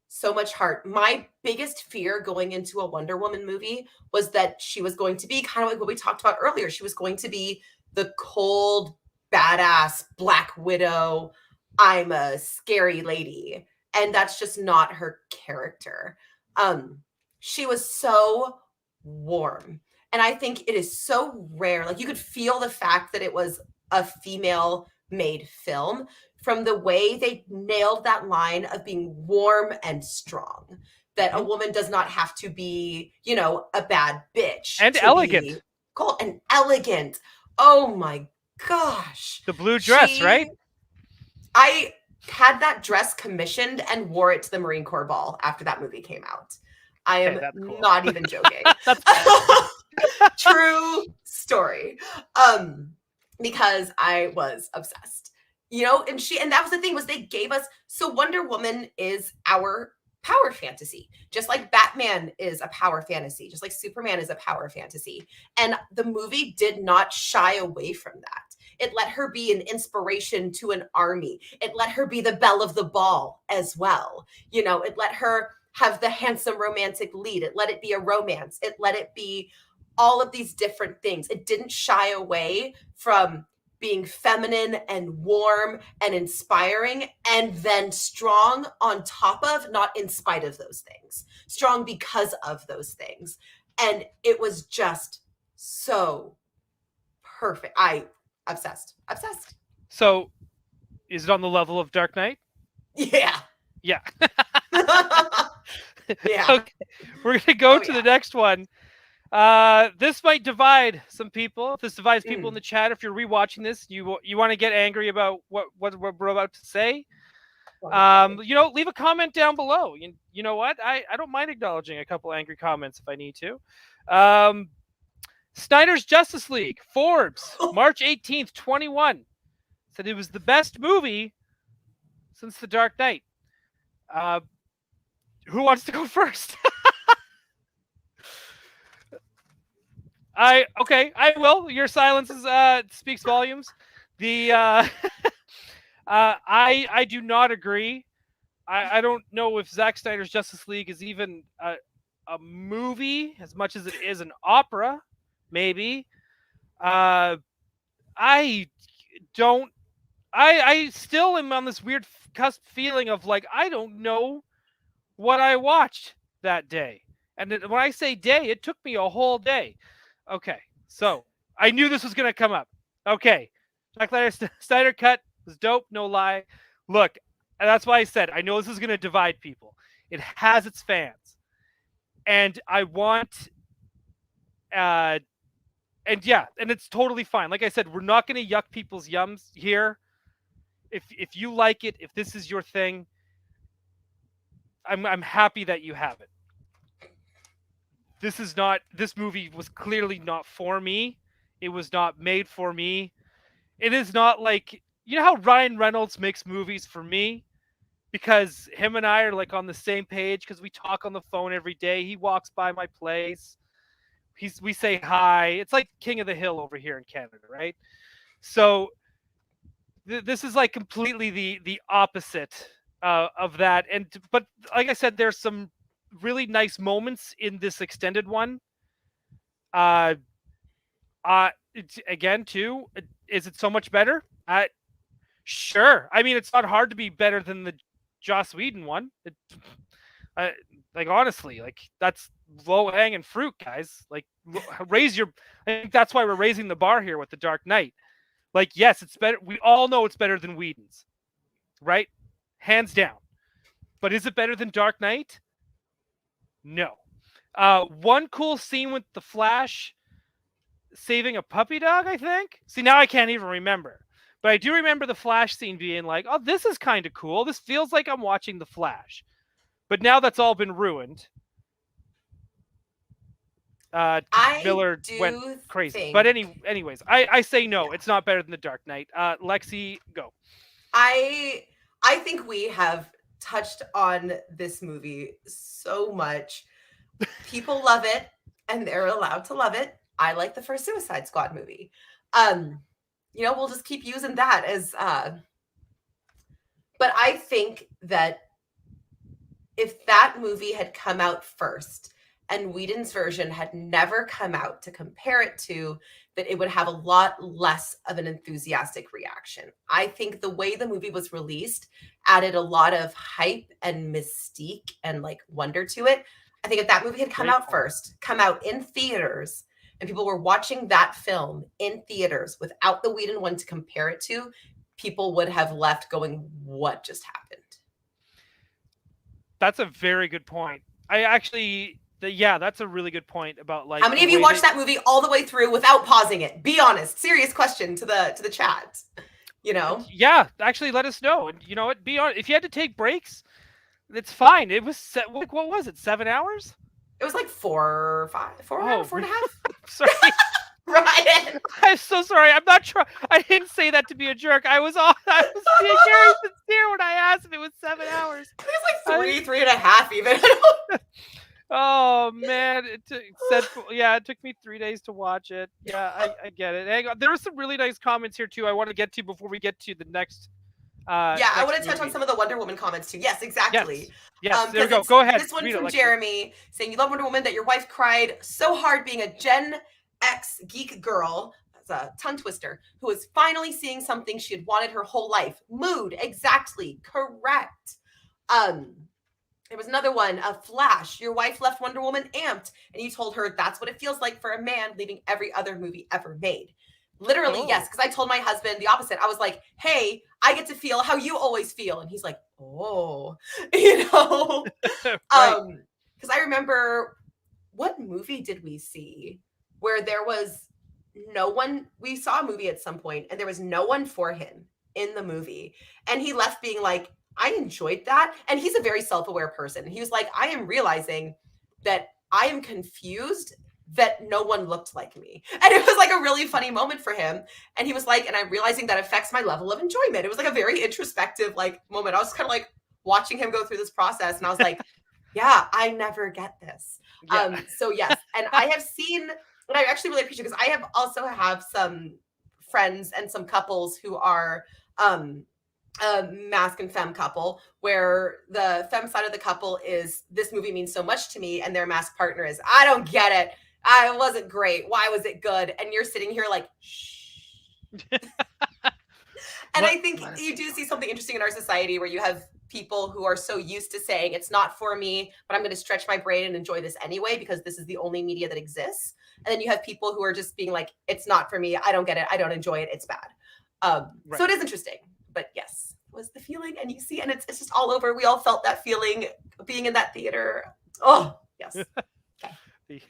so much heart. My biggest fear going into a Wonder Woman movie was that she was going to be kind of like what we talked about earlier. She was going to be the cold, badass Black Widow. I'm a scary lady. And that's just not her character. She was so warm. And I think it is so rare. Like, you could feel the fact that it was a female made film from the way they nailed that line of being warm and strong. That a woman does not have to be, a bad bitch And to elegant. be cold and elegant. Oh my gosh. The blue dress, right? I had that dress commissioned and wore it to the Marine Corps ball after that movie came out. I am cool. not even joking. True story. Because I was obsessed. And that was the thing, was they gave us, so Wonder Woman is our power fantasy, just like Batman is a power fantasy, just like Superman is a power fantasy. And the movie did not shy away from that. It let her be an inspiration to an army. It let her be the belle of the ball as well. It let her have the handsome romantic lead. It let it be a romance. It let it be all of these different things. It didn't shy away from being feminine and warm and inspiring, and then strong on top of, not in spite of those things. Strong because of those things. And it was just so perfect. Obsessed. So, is it on the level of Dark Knight? Yeah. Yeah. Yeah. Okay. We're going to go to the next one. This might divide some people. If this divides people in the chat, if you're rewatching this, you want to get angry about what we're about to say, leave a comment down below. You know what? I don't mind acknowledging a couple angry comments if I need to. Snyder's Justice League, Forbes, March 18th, 21, said it was the best movie since The Dark Knight. Who wants to go first? I will. Your silence speaks volumes. I do not agree. I don't know if Zack Snyder's Justice League is even a movie as much as it is an opera. Maybe. I still am on this weird cusp feeling of like, I don't know what I watched that day. And when I say day, it took me a whole day. Okay, so I knew this was going to come up. Okay, Zack Snyder cut was dope, no lie. Look, and that's why I said I know this is going to divide people. It has its fans, and I want, and it's totally fine. Like I said, we're not going to yuck people's yums here. If you like it, if this is your thing, I'm happy that you have it. This movie was clearly not for me. It was not made for me. It is not like, how Ryan Reynolds makes movies for me? Because him and I are like on the same page because we talk on the phone every day. He walks by my place. We say hi. It's like King of the Hill over here in Canada, right? So this is like completely the opposite of that. But like I said, there's some really nice moments in this extended one. Uh, again, too, is it so much better? Sure. I mean, it's not hard to be better than the Joss Whedon one. I, like honestly, like that's low hanging fruit, guys. Like raise your. I think that's why we're raising the bar here with the Dark Knight. Like, yes, it's better. We all know it's better than Whedon's, right? Hands down. But is it better than Dark Knight? No. One cool scene with the Flash saving a puppy dog, I think. See, now I can't even remember. But I do remember the Flash scene being like, oh, this is kind of cool. This feels like I'm watching the Flash. But now that's all been ruined. I Miller went do crazy. think But anyways, I say no. It's not better than the Dark Knight. Lexi, go. I think we have touched on this movie so much. People love it, and they're allowed to love it. I like the first Suicide Squad movie. We'll just keep using that as but I think that if that movie had come out first and Whedon's version had never come out to compare it to, that it would have a lot less of an enthusiastic reaction. I think the way the movie was released added a lot of hype and mystique and like wonder to it. I think if that movie had come out first, come out in theaters, and people were watching that film in theaters without the Whedon one to compare it to, people would have left going, what just happened? That's a very good point. I actually, that's a really good point about like. How many of you watched that movie all the way through without pausing it? Be honest. Serious question to the chat. You know? Yeah, actually, let us know. And you know what? Be honest. If you had to take breaks, it's fine. It was like what was it? 7 hours? It was like 4 and a half. Sorry. Ryan. I'm so sorry. I'm not trying. I didn't say that to be a jerk. I was being very sincere when I asked if it was 7 hours. It was like three and a half even. Oh man, it took me 3 days to watch it. Yeah, I get it. Hang on. There were some really nice comments here too. I want to get to before we get to the next. I want to touch on some of the Wonder Woman comments too. Yes, exactly. Yes. There we go. Go ahead. This one from Jeremy saying, "You love Wonder Woman that your wife cried so hard being a Gen X geek girl." That's a tongue twister. Who is finally seeing something she had wanted her whole life. Mood, exactly correct. There was another one, a Flash. Your wife left Wonder Woman amped, and you told her that's what it feels like for a man leaving every other movie ever made. Literally, yes, because I told my husband the opposite. I was like, hey, I get to feel how you always feel. And he's like, oh, Right. Because I remember, what movie did we see where there was no one? We saw a movie at some point and there was no one for him in the movie. And he left being like, I enjoyed that. And he's a very self-aware person. He was like, I am realizing that I am confused that no one looked like me. And it was like a really funny moment for him. And he was like, and I'm realizing that affects my level of enjoyment. It was like a very introspective like moment. I was kind of like watching him go through this process. And I was like, yeah, I never get this. Yeah. So yes. And I have seen, and I actually really appreciate, because I have also have some friends and some couples who are a masc and femme couple, where the femme side of the couple is, this movie means so much to me, and their masc partner is, I don't get it. It wasn't great. Why was it good? And you're sitting here like, shh. And I think you do see something interesting in our society where you have people who are so used to saying it's not for me, but I'm going to stretch my brain and enjoy this anyway because this is the only media that exists. And then you have people who are just being like, it's not for me. I don't get it. I don't enjoy it. It's bad. Right. So it is interesting. But yes, was the feeling, and you see, and it's just all over. We all felt that feeling being in that theater. Oh, yes. Okay.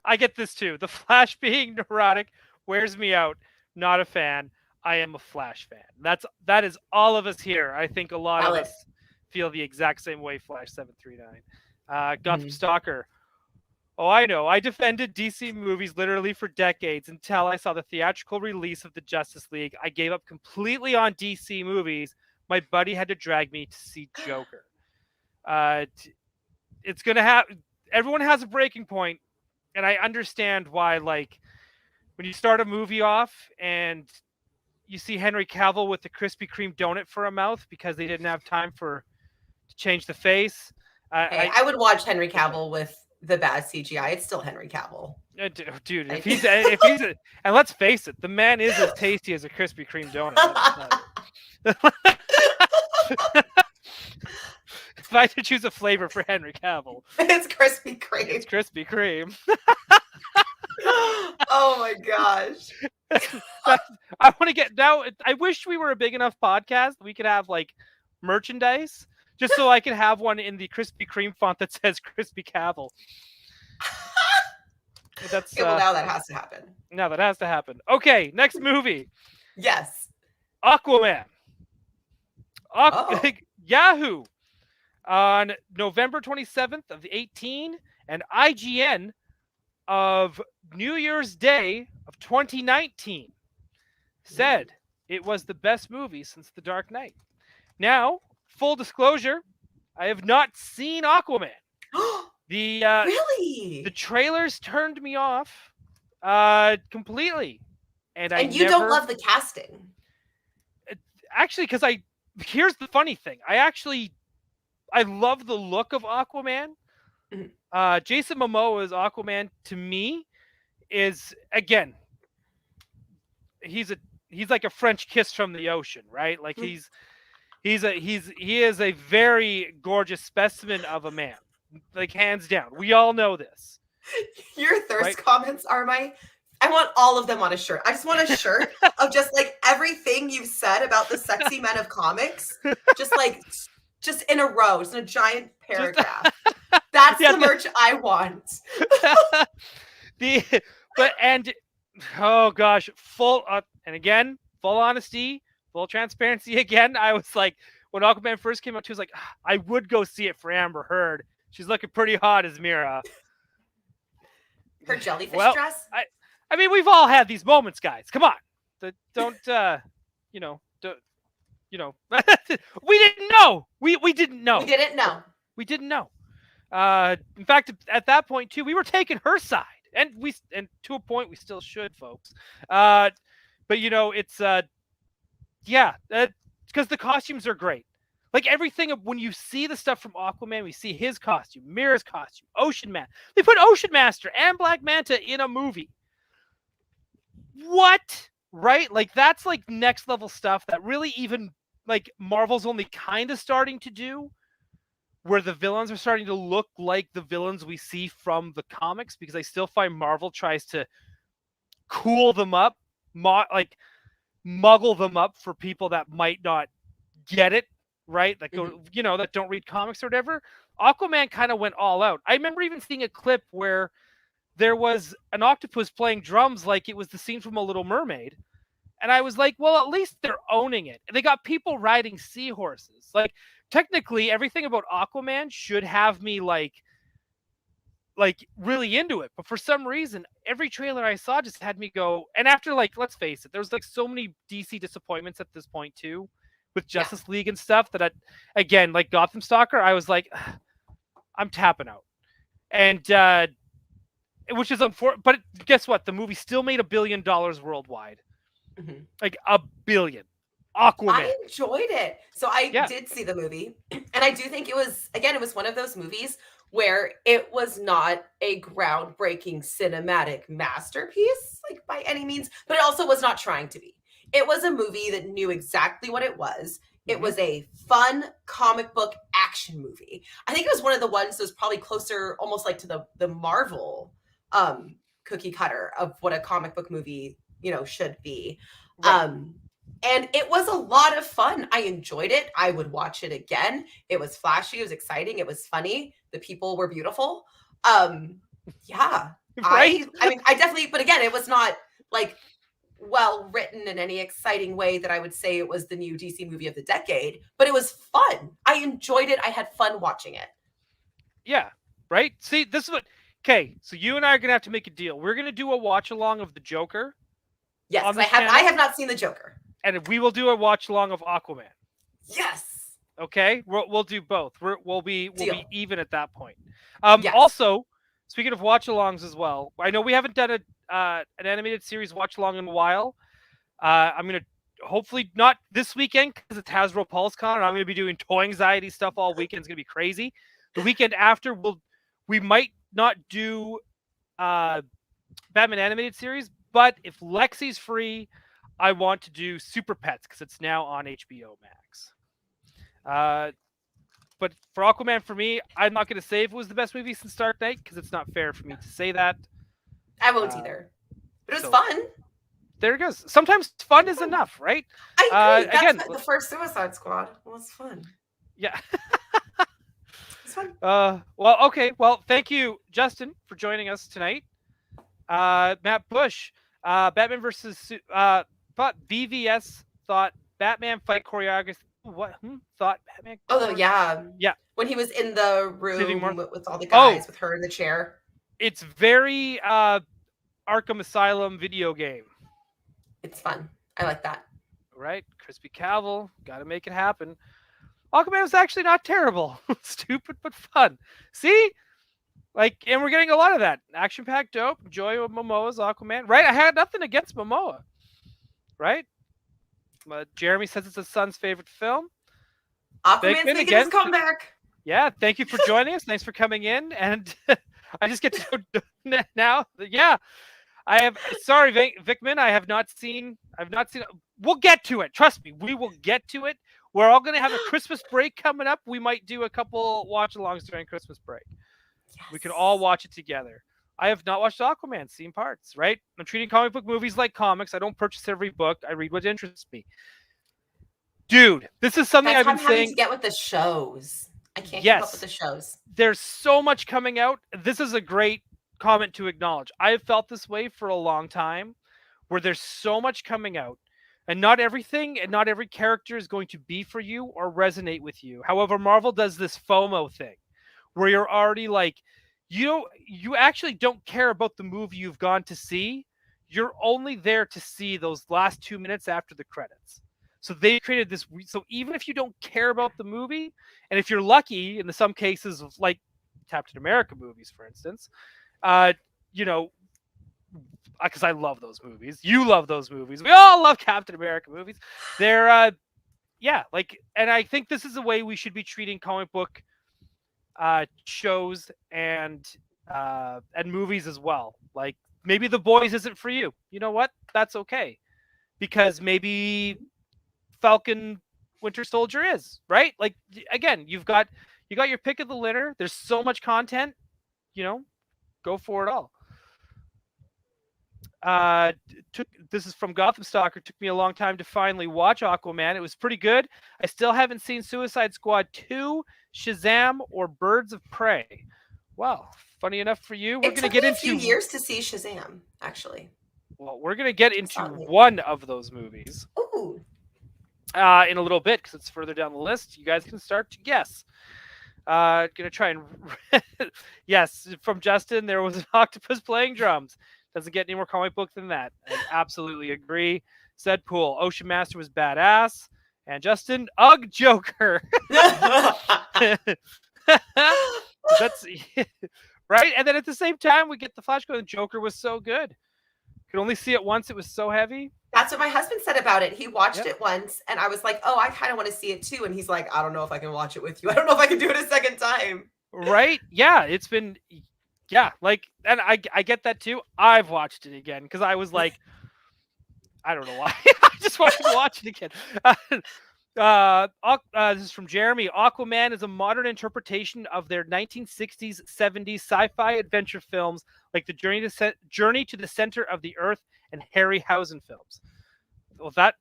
I get this too. The Flash being neurotic wears me out. Not a fan. I am a Flash fan. That is all of us here. I think a lot of us feel the exact same way. Flash 739. Gotham Stalker. Oh, I know. I defended DC movies literally for decades until I saw the theatrical release of the Justice League. I gave up completely on DC movies. My buddy had to drag me to see Joker. It's going to have... Everyone has a breaking point, and I understand why, like, when you start a movie off and you see Henry Cavill with the Krispy Kreme donut for a mouth because they didn't have time for change the face. Hey, I would watch Henry Cavill with the bad CGI. It's still Henry Cavill. Dude, I, and let's face it, the man is as tasty as a Krispy Kreme donut. Let me tell you. If I had to choose a flavor for Henry Cavill, it's Krispy Kreme. it's Krispy Kreme. Oh my gosh. I want to get now. I wish we were a big enough podcast we could have like merchandise, just so I could have one in the Krispy Kreme font that says Krispy Cavill. That's well, now that has to happen. Now that has to happen. Okay, next movie. Yes. Aquaman. Yahoo on November 27th of 18 and IGN of New Year's Day of 2019 said it was the best movie since The Dark Knight. Now, full disclosure, I have not seen Aquaman. Really? The trailers turned me off completely. And you don't love the casting. Actually, because here's the funny thing. I love the look of Aquaman. Mm-hmm. Jason Momoa's Aquaman to me is, again, he's like a French kiss from the ocean, right? Like he is a very gorgeous specimen of a man, like hands down. We all know this. Your thirst comments are I want all of them on a shirt. I just want a shirt of just like everything you've said about the sexy men of comics, just in a row, just in a giant paragraph. That's the merch I want. Oh gosh, and again, full honesty, full transparency. Again, I was like, when Aquaman first came out, she was like, I would go see it for Amber Heard. She's looking pretty hot as Mira. Her jellyfish dress. I mean, we've all had these moments, guys. Come on, don't we didn't know. We didn't know. We didn't know. We didn't know. In fact, at that point too, we were taking her side, and to a point, we still should, folks. But it's because the costumes are great. Like everything when you see the stuff from Aquaman, we see his costume, Mira's costume, Ocean Man. They put Ocean Master and Black Manta in a movie. What? Right? Like that's like next level stuff that really even like Marvel's only kind of starting to do, where the villains are starting to look like the villains we see from the comics, because I still find Marvel tries to cool them up, muggle them up for people that might not get it, right? That go, that don't read comics or whatever. Aquaman kind of went all out. I remember even seeing a clip where there was an octopus playing drums like it was the scene from A Little Mermaid. And I was like, well, at least they're owning it. And they got people riding seahorses. Like, technically, everything about Aquaman should have me, like really into it. But for some reason, every trailer I saw just had me go. And after, like, let's face it, there's, like, so many DC disappointments at this point, too, with Justice League and stuff that, again, like Gotham Stalker, I was like, I'm tapping out. And, which is unfortunate. But guess what? The movie still made $1 billion worldwide. Mm-hmm. Like $1 billion. Aquaman. I enjoyed it. So I did see the movie, and I do think it was one of those movies where it was not a groundbreaking cinematic masterpiece, like by any means, but it also was not trying to be. It was a movie that knew exactly what it was. It was a fun comic book action movie. I think it was one of the ones that was probably closer almost like to the Marvel cookie cutter of what a comic book movie, should be. Right. And it was a lot of fun. I enjoyed it. I would watch it again. It was flashy. It was exciting. It was funny. The people were beautiful. Yeah. Right? I mean, I definitely, but again, it was not like well written in any exciting way that I would say it was the new DC movie of the decade, but it was fun. I enjoyed it. I had fun watching it. Yeah. Right. See, this is okay. So you and I are going to have to make a deal. We're going to do a watch along of the Joker. Yes, I have not seen the Joker. And we will do a watch along of Aquaman. Yes. Okay, we'll do both. We'll be even at that point. Yes. Also, speaking of watch alongs as well, I know we haven't done an animated series watch along in a while. I'm gonna hopefully not this weekend because it's Hasbro PulseCon, and I'm going to be doing toy anxiety stuff all weekend. It's going to be crazy. The weekend after, we might not do Batman animated series, but if Lexi's free, I want to do Super Pets because it's now on HBO Max. But for Aquaman, for me, I'm not going to say if it was the best movie since Dark Knight because it's not fair for me to say that. I won't either. But it was fun. There it goes. Sometimes fun is enough, right? I agree. That's the first Suicide Squad was fun. Yeah. It's fun. Well, okay. Well, thank you, Justin, for joining us tonight. Matt Bush, Batman versus BVS thought Batman fight choreography. What thought Batman? Yeah. When he was in the room with all the guys with her in the chair. It's very Arkham Asylum video game. It's fun. I like that. Right? Crispy Cavill, got to make it happen. Aquaman was actually not terrible. Stupid but fun. See? Like, and we're getting a lot of that. Action-packed dope. Joy of Momoa's Aquaman. Right? I had nothing against Momoa. Right? But Jeremy says it's his son's favorite film. Aquaman's making his comeback. Yeah, thank you for joining us. Thanks for coming in. And I just get to know now. Yeah. Sorry, Vickman. I've not seen. We'll get to it. Trust me, we will get to it. We're all going to have a Christmas break coming up. We might do a couple watch-alongs during Christmas break. Yes. We can all watch it together. I have not watched Aquaman, seen parts, right? I'm treating comic book movies like comics. I don't purchase every book. I read what interests me. Dude, this is something I've been saying. To get with the shows. I can't keep up with the shows. There's so much coming out. This is a great comment to acknowledge. I have felt this way for a long time, where there's so much coming out, and not everything and not every character is going to be for you or resonate with you. However, Marvel does this FOMO thing, where you're already like, you actually don't care about the movie you've gone to see. You're only there to see those last 2 minutes after the credits. So they created this. So even if you don't care about the movie, and if you're lucky, in some cases, like Captain America movies, for instance, because I love those movies. You love those movies. We all love Captain America movies. They're, and I think this is the way we should be treating comic book shows and movies as well. Like, maybe The Boys isn't for you. You know what? That's okay, because maybe Falcon Winter Soldier is, right? Like, again, you got your pick of the litter. There's so much content, go for it all. This is from Gotham Stalker. Took me a long time to finally watch Aquaman. It was pretty good. I still haven't seen Suicide Squad 2, Shazam, or Birds of Prey. Well, funny enough for you, we're going to get into a few years to see Shazam, actually. Well, we're going to get into one of those movies. Ooh. In a little bit, because it's further down the list. You guys can start to guess. Gonna try and yes, from Justin, there was an octopus playing drums. Doesn't get any more comic book than that. I absolutely agree. Said Pool, Ocean Master was badass. And Justin, Ugh Joker. That's right. And then at the same time, we get the flash going. Joker was so good. Could only see it once. It was so heavy. That's what my husband said about it. He watched it once, and I was like, "Oh, I kind of want to see it too." And he's like, "I don't know if I can watch it with you. I don't know if I can do it a second time." Right? Yeah, it's been, like, and I get that too. I've watched it again because I was like, I don't know why. I just wanted to watch it again. This is from Jeremy. Aquaman is a modern interpretation of their 1960s, 70s sci-fi adventure films like the Journey to the Center of the Earth and Harryhausen films. Well, that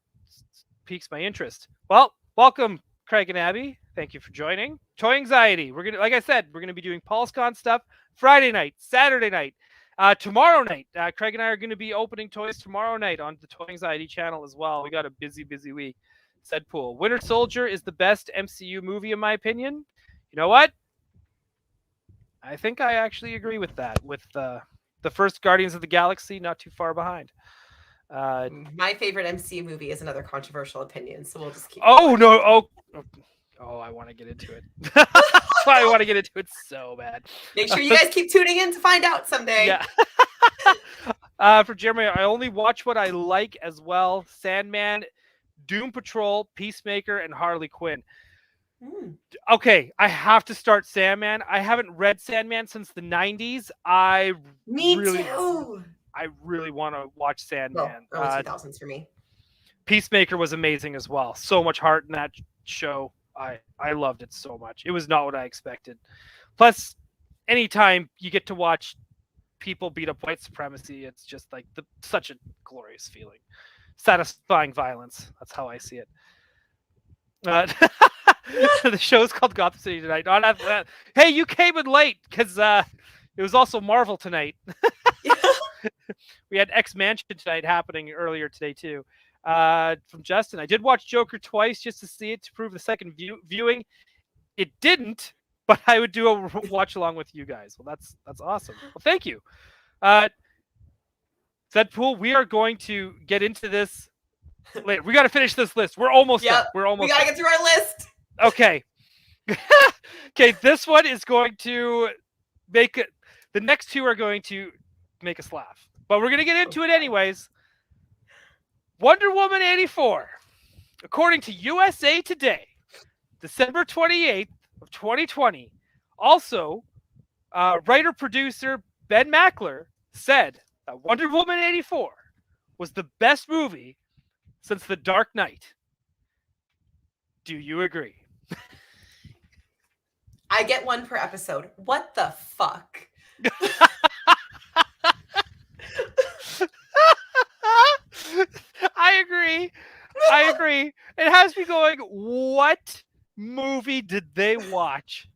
piques my interest. Well, welcome, Craig and Abby. Thank you for joining. Toy Anxiety. We're gonna be doing PulseCon stuff Friday night, Saturday night, tomorrow night. Craig and I are going to be opening toys tomorrow night on the Toy Anxiety channel as well. We got a busy week. Said Pool. Winter Soldier is the best MCU movie in my opinion. You know what? I think I actually agree with that. With the first Guardians of the Galaxy, not too far behind. My favorite MCU movie is another controversial opinion, so we'll just keep. Oh no! Oh, I want to get into it. I want to get into it so bad. Make sure you guys keep tuning in to find out someday. Yeah. For Jeremy, I only watch what I like as well. Sandman Doom Patrol, Peacemaker, and Harley Quinn. Hmm. Okay, I have to start Sandman. I haven't read Sandman since the 90s. Me really, too. I really want to watch Well, Sandman. early 2000s for me. Peacemaker was amazing as well. So much heart in that show. I loved it so much. It was not what I expected. Plus, anytime you get to watch people beat up white supremacy, it's just like such a glorious feeling. Satisfying violence. That's how I see it. The show's called Gotham City tonight. Not after that. Hey, you came in late because it was also Marvel tonight. We had X Mansion tonight happening earlier today too. From Justin, I did watch Joker twice just to see it to prove the second viewing. It didn't, but I would do a watch along with you guys. Well, that's awesome. Well, thank you. Deadpool, we are going to get into this later. We got to finish this list. We're almost done. We're almost. We got to get through our list. Okay. Okay, this one is going to make it. The next two are going to make us laugh, but we're going to get into it anyways. Wonder Woman 84, according to USA Today, December 28th of 2020. Also, writer-producer Ben Mackler said that Wonder Woman 84 was the best movie since The Dark Knight. Do you agree? I get one per episode. What the fuck? I agree. I agree. It has me going, what movie did they watch?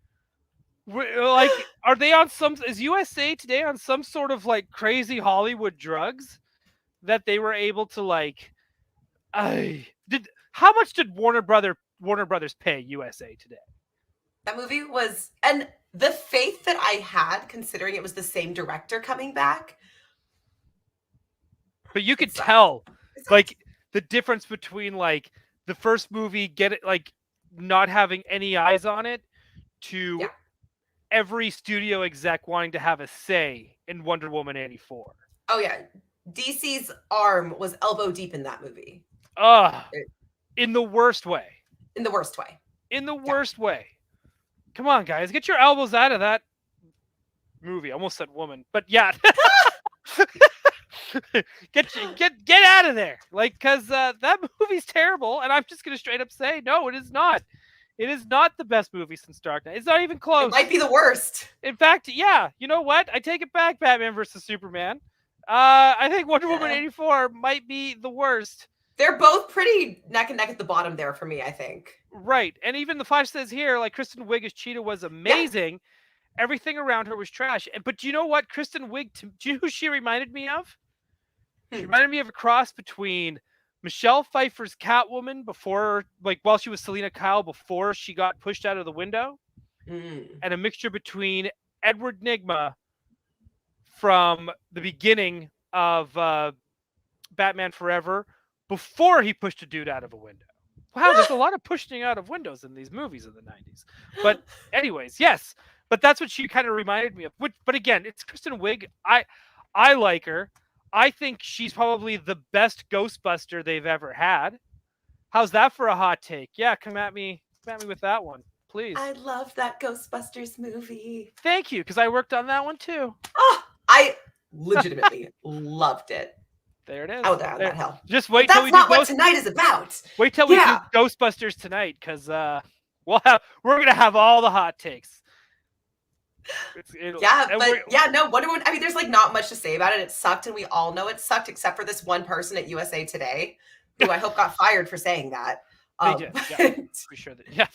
Like, are they on some, is USA Today on some sort of like crazy Hollywood drugs that they were able to like, how much did Warner Brothers pay USA Today? That movie was, and the faith that I had, considering it was the same director coming back. But you could tell, like, the difference between like the first movie, get it, like not having any eyes on it, to every studio exec wanting to have a say in Wonder Woman 84. Oh yeah, DC's arm was elbow deep in that movie. In the worst way. In the worst way. In the worst way. Come on, guys, get your elbows out of that movie. I almost said woman, but yeah. get out of there, like, because that movie's terrible, and I'm just gonna straight up say no, it is not. It is not the best movie since Dark Knight. It's not even close. It might be the worst. In fact, yeah, you know what? I take it back. Batman versus Superman. I think Wonder Woman 84 might be the worst. They're both pretty neck and neck at the bottom there for me, I think. Right, and even the Flash says here, like, Kristen Wiig as Cheetah was amazing. Yeah. Everything around her was trash. But do you know what? Kristen Wiig, do you know who she reminded me of? She reminded me of a cross between Michelle Pfeiffer's Catwoman before, like, while she was Selena Kyle before she got pushed out of the window, and a mixture between Edward Nygma from the beginning of Batman Forever before he pushed a dude out of a window. Wow, there's a lot of pushing out of windows in these movies of the 90s. But anyways, yes. But that's what she kind of reminded me of. But again, it's Kristen Wiig. I like her. I think she's probably the best Ghostbuster they've ever had. How's that for a hot take? Yeah, come at me with that one, please. I love that Ghostbusters movie. Thank you, because I worked on that one too. Oh, I legitimately loved it. There it is. Out there on that hill. Just wait till we do what tonight is about. Wait till we do Ghostbusters tonight, because we're gonna have all the hot takes. Wonder Woman. I mean, there's like not much to say about it. It sucked, and we all know it sucked, except for this one person at USA Today, who I hope got fired for saying that. They did. Yeah, pretty sure that. Yeah.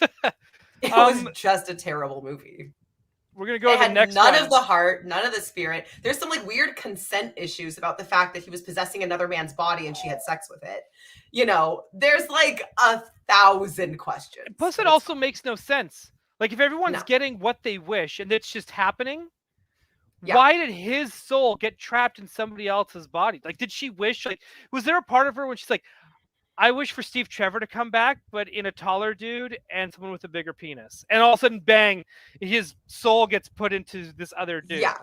It was just a terrible movie. We're gonna go to the next none one. of the heart, none of the spirit. There's some like weird consent issues about the fact that he was possessing another man's body and she had sex with it. You know, there's like 1,000 questions. Plus, it also makes no sense. Like, if everyone's getting what they wish and it's just happening, why did his soul get trapped in somebody else's body? Like, did she wish? Like, was there a part of her when she's like, I wish for Steve Trevor to come back, but in a taller dude and someone with a bigger penis. And all of a sudden, bang, his soul gets put into this other dude. Yeah.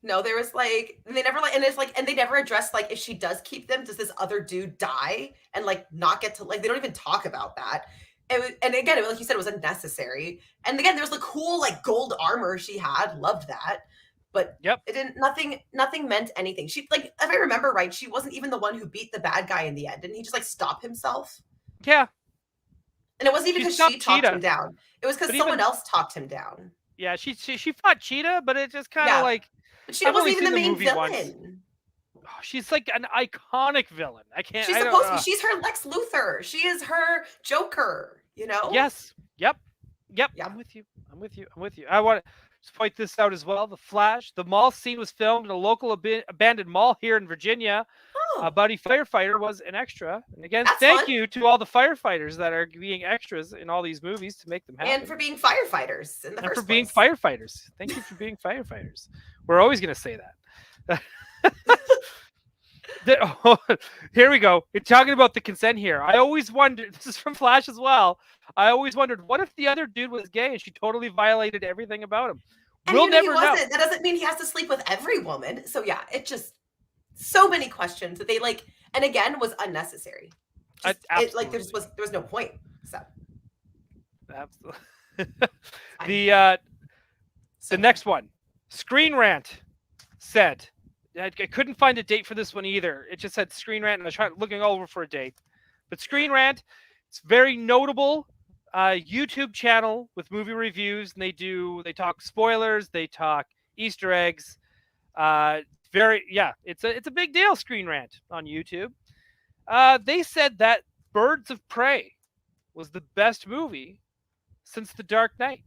No, there was like they never like, and it's like, and they never addressed like if she does keep them, does this other dude die and like not get to like they don't even talk about that. It was, and again, like you said, it was unnecessary. And again, there was the cool like gold armor she had, loved that, but Yep. it didn't. Nothing meant anything. She like, if I remember right, she wasn't even the one who beat the bad guy in the end. Didn't he just like stop himself? Yeah. And it wasn't even She because she stopped talked him Cheetah. down. It was because But someone even else talked him down. yeah, she fought Cheetah, but it just kind of Yeah, like but Cheetah I've wasn't only even seen the the main movie once. villain. Oh, she's like an iconic villain. She's I don't supposed to be. She's her Lex Luthor. She is her Joker. You know. Yes. Yep. Yep. Yeah. I'm with you. I'm with you. I'm with you. I want to point this out as well. The Flash. The mall scene was filmed in a local abandoned mall here in Virginia. A Oh, buddy firefighter was an extra. And again, that's thank fun. you to all the firefighters that are being extras in all these movies to make them And happen. for being firefighters in the And for first being place. firefighters. Thank you for being firefighters. We're always going to say that. Here we go. You're talking about the consent here. I always wondered, this is from Flash as well. I always wondered, what if the other dude was gay and she totally violated everything about him? And We'll even if he never know. wasn't, that doesn't mean he has to sleep with every woman. So yeah, it just so many questions that they like, and again was unnecessary. Just, it like there was no point. So Absolutely. fine. The next one, Screen Rant said, I couldn't find a date for this one either. It just said Screen Rant, and I was looking over for a date. But Screen Rant, it's very notable YouTube channel with movie reviews, and they talk spoilers, they talk Easter eggs. It's a big deal. Screen Rant on YouTube. They said that Birds of Prey was the best movie since The Dark Knight.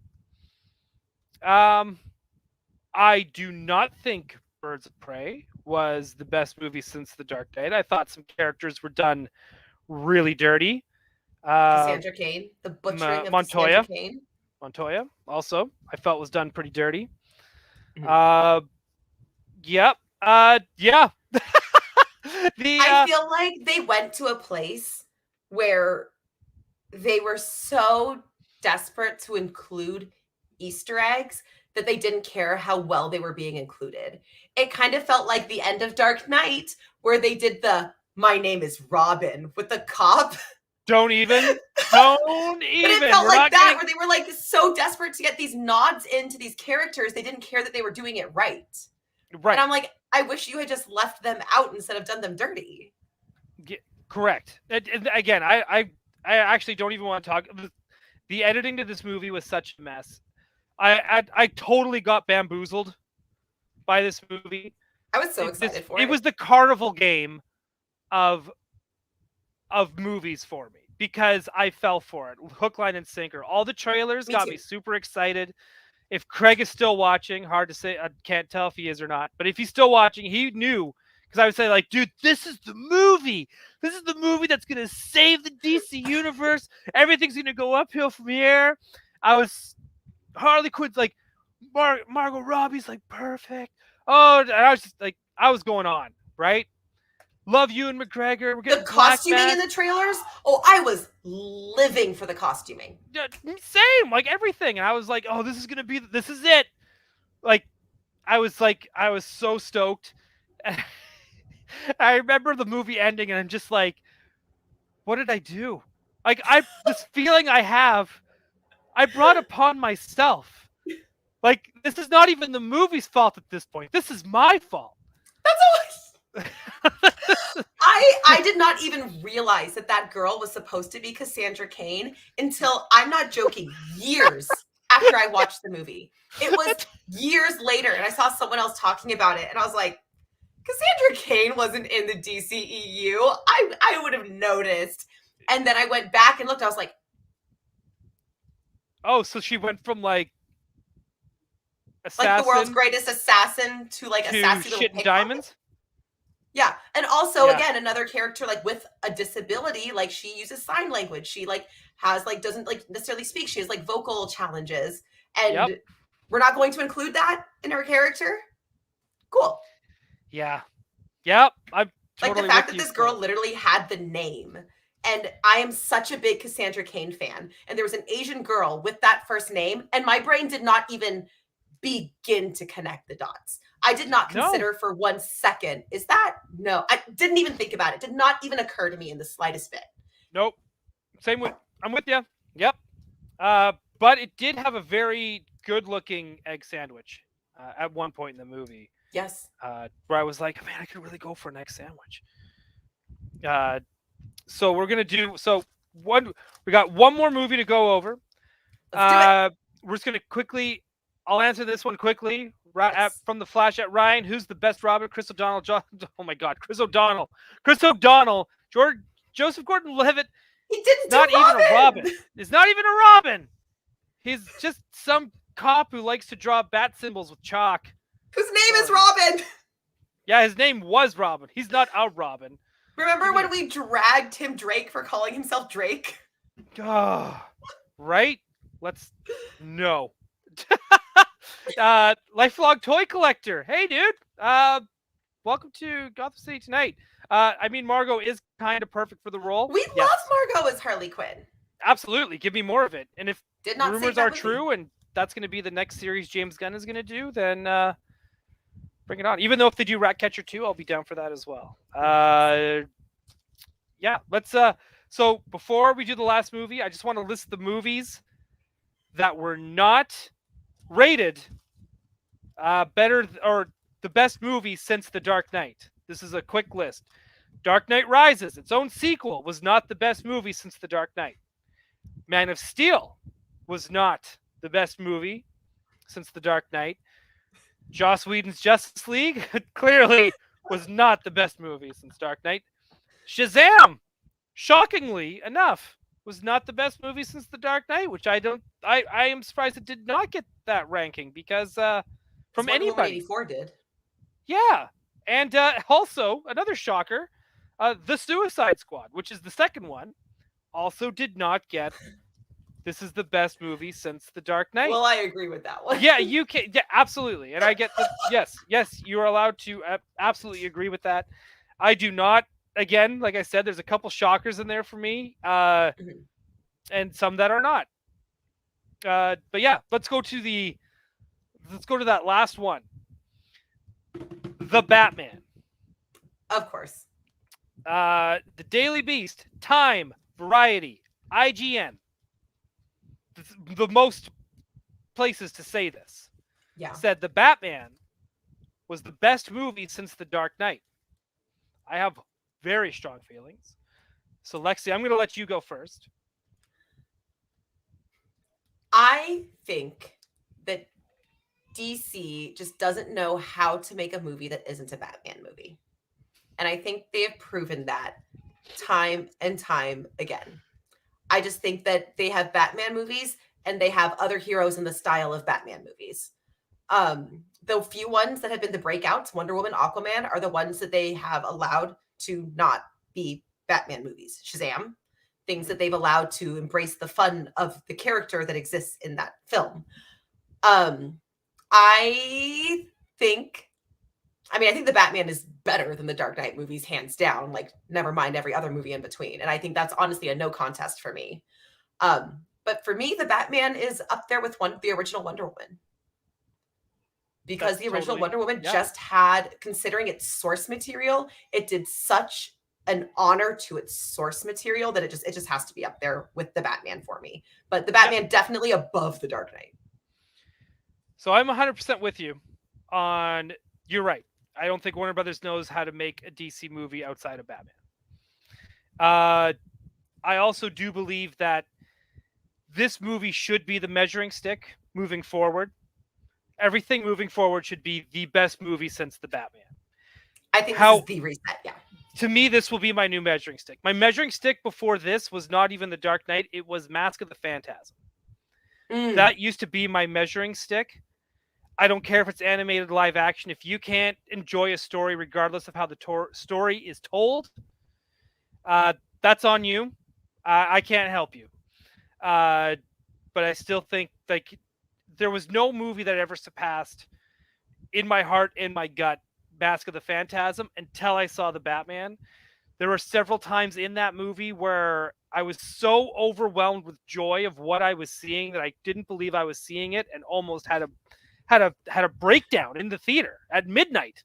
I do not think Birds of Prey was the best movie since The Dark Knight. I thought some characters were done really dirty. Cassandra Cain, the butchering of Cassandra Cain. Montoya also, I felt was done pretty dirty. Mm-hmm. Yep. Yeah. I feel like they went to a place where they were so desperate to include Easter eggs that they didn't care how well they were being included. It kind of felt like the end of Dark Knight, where they did the "My name is Robin" with the cop. Don't even. But it felt like that, where they were like so desperate to get these nods into these characters, they didn't care that they were doing it right. Right. And I'm like, I wish you had just left them out instead of done them dirty. Correct. Again, I actually don't even want to talk. The editing to this movie was such a mess. I totally got bamboozled by this movie. I was so excited for it. It was the carnival game of movies for me because I fell for it. Hook, line, and sinker. All the trailers got me super excited. If Craig is still watching, hard to say. I can't tell if he is or not. But if he's still watching, he knew. Because I would say, like, dude, this is the movie. This is the movie that's going to save the DC universe. Everything's going to go uphill from here. Harley Quinn's like, Margot Robbie's like, perfect. Oh, and I was just like, I was going on, right? Love Ewan McGregor. We're getting the costuming in the trailers. Oh, I was living for the costuming. Same, like everything. And I was like, oh, this is it. Like, I was so stoked. I remember the movie ending and I'm just like, what did I do? Like, this feeling I have, I brought upon myself. Like, this is not even the movie's fault at this point. This is my fault. That's I did not even realize that girl was supposed to be Cassandra Cain until, I'm not joking, years after I watched the movie. It was years later, and I saw someone else talking about it, and I was like, Cassandra Cain wasn't in the DCEU. I would have noticed. And then I went back and looked. I was like, oh, so she went from like the world's greatest assassin to like a sassy little shitting diamonds. Yeah. And also, again, another character like with a disability, like she uses sign language. She like has like doesn't like necessarily speak. She has like vocal challenges. And we're not going to include that in her character. Cool. Yeah. Yep. I'm totally like the fact that this girl literally had the name. And I am such a big Cassandra Cain fan. And there was an Asian girl with that first name. And my brain did not even begin to connect the dots. I did not No, consider for 1 second, is that? No, I didn't even think about it. Did not even occur to me in the slightest bit. nope. Same with. I'm with you. Yep. But it did have a very good-looking egg sandwich at one point in the movie, Yes. where I was like, man, I could really go for an egg sandwich. Uh, so we're gonna do so. One, we got one more movie to go over. Let's do it. We're just gonna quickly. I'll answer this one quickly. Yes. From the Flash at Ryan, who's the best Robin? Chris O'Donnell. Oh my God, Chris O'Donnell. Chris O'Donnell. George Joseph Gordon-Levitt. He didn't do Not even a Robin. Robin. It's not even a Robin. He's just some cop who likes to draw bat symbols with chalk. Whose name is Robin. Yeah, his name was Robin. He's not a Robin. Remember when we dragged Tim Drake for calling himself Drake? Oh, right? Let's no. Lifelong toy collector. Hey, dude. Welcome to Gotham City tonight. I mean, Margot is kind of perfect for the role. We Yes. love Margot as Harley Quinn. Absolutely. Give me more of it. And if Did not rumors say are that true and that's going to be the next series James Gunn is going to do, then bring it on. Even though if they do Ratcatcher 2, I'll be down for that as well. Yeah, let's so before we do the last movie, I just want to list the movies that were not rated better or the best movie since The Dark Knight. This is a quick list. Dark Knight Rises, its own sequel, was not the best movie since The Dark Knight. Man of Steel was not the best movie since The Dark Knight. Joss Whedon's Justice League clearly was not the best movie since Dark Knight. Shazam, shockingly enough, was not the best movie since The Dark Knight, which I am surprised it did not get that ranking because from Wonder Woman anybody. 84 did. Yeah. And also, another shocker, The Suicide Squad, which is the second one, also did not get this is the best movie since The Dark Knight. Well, I agree with that one. Yeah, you can. Yeah, absolutely. And I get that. Yes, you are allowed to absolutely agree with that. I do not. Again, like I said, there's a couple shockers in there for me, and some that are not. But yeah, let's go to that last one. The Batman. Of course. The Daily Beast, Time, Variety, IGN. The most places to say this. Yeah. Said The Batman was the best movie since The Dark Knight. I have very strong feelings. So, Lexi, I'm going to let you go first. I think that DC just doesn't know how to make a movie that isn't a Batman movie. And I think they have proven that time and time again. I just think that they have Batman movies and they have other heroes in the style of Batman movies. The few ones that have been the breakouts, Wonder Woman, Aquaman, are the ones that they have allowed to not be Batman movies. Shazam, things that they've allowed to embrace the fun of the character that exists in that film. I think the Batman is better than the Dark Knight movies, hands down. Like, never mind every other movie in between. And I think that's honestly a no contest for me. But for me, the Batman is up there with the original Wonder Woman. Because That's the original totally, Wonder Woman yeah. just had, considering its source material, it did such an honor to its source material that it just has to be up there with the Batman for me. But the Batman definitely above the Dark Knight. So I'm 100% with you on, you're right. I don't think Warner Brothers knows how to make a DC movie outside of Batman. I also do believe that this movie should be the measuring stick moving forward. Everything moving forward should be the best movie since the Batman. I think this is the reset, yeah. To me, this will be my new measuring stick. My measuring stick before this was not even The Dark Knight. It was Mask of the Phantasm. That used to be my measuring stick. I don't care if it's animated live action. If you can't enjoy a story regardless of how the story is told, that's on you. I can't help you. But I still think like there was no movie that ever surpassed in my heart, in my gut, Mask of the Phantasm until I saw the Batman. There were several times in that movie where I was so overwhelmed with joy of what I was seeing that I didn't believe I was seeing it and almost had had a breakdown in the theater at midnight,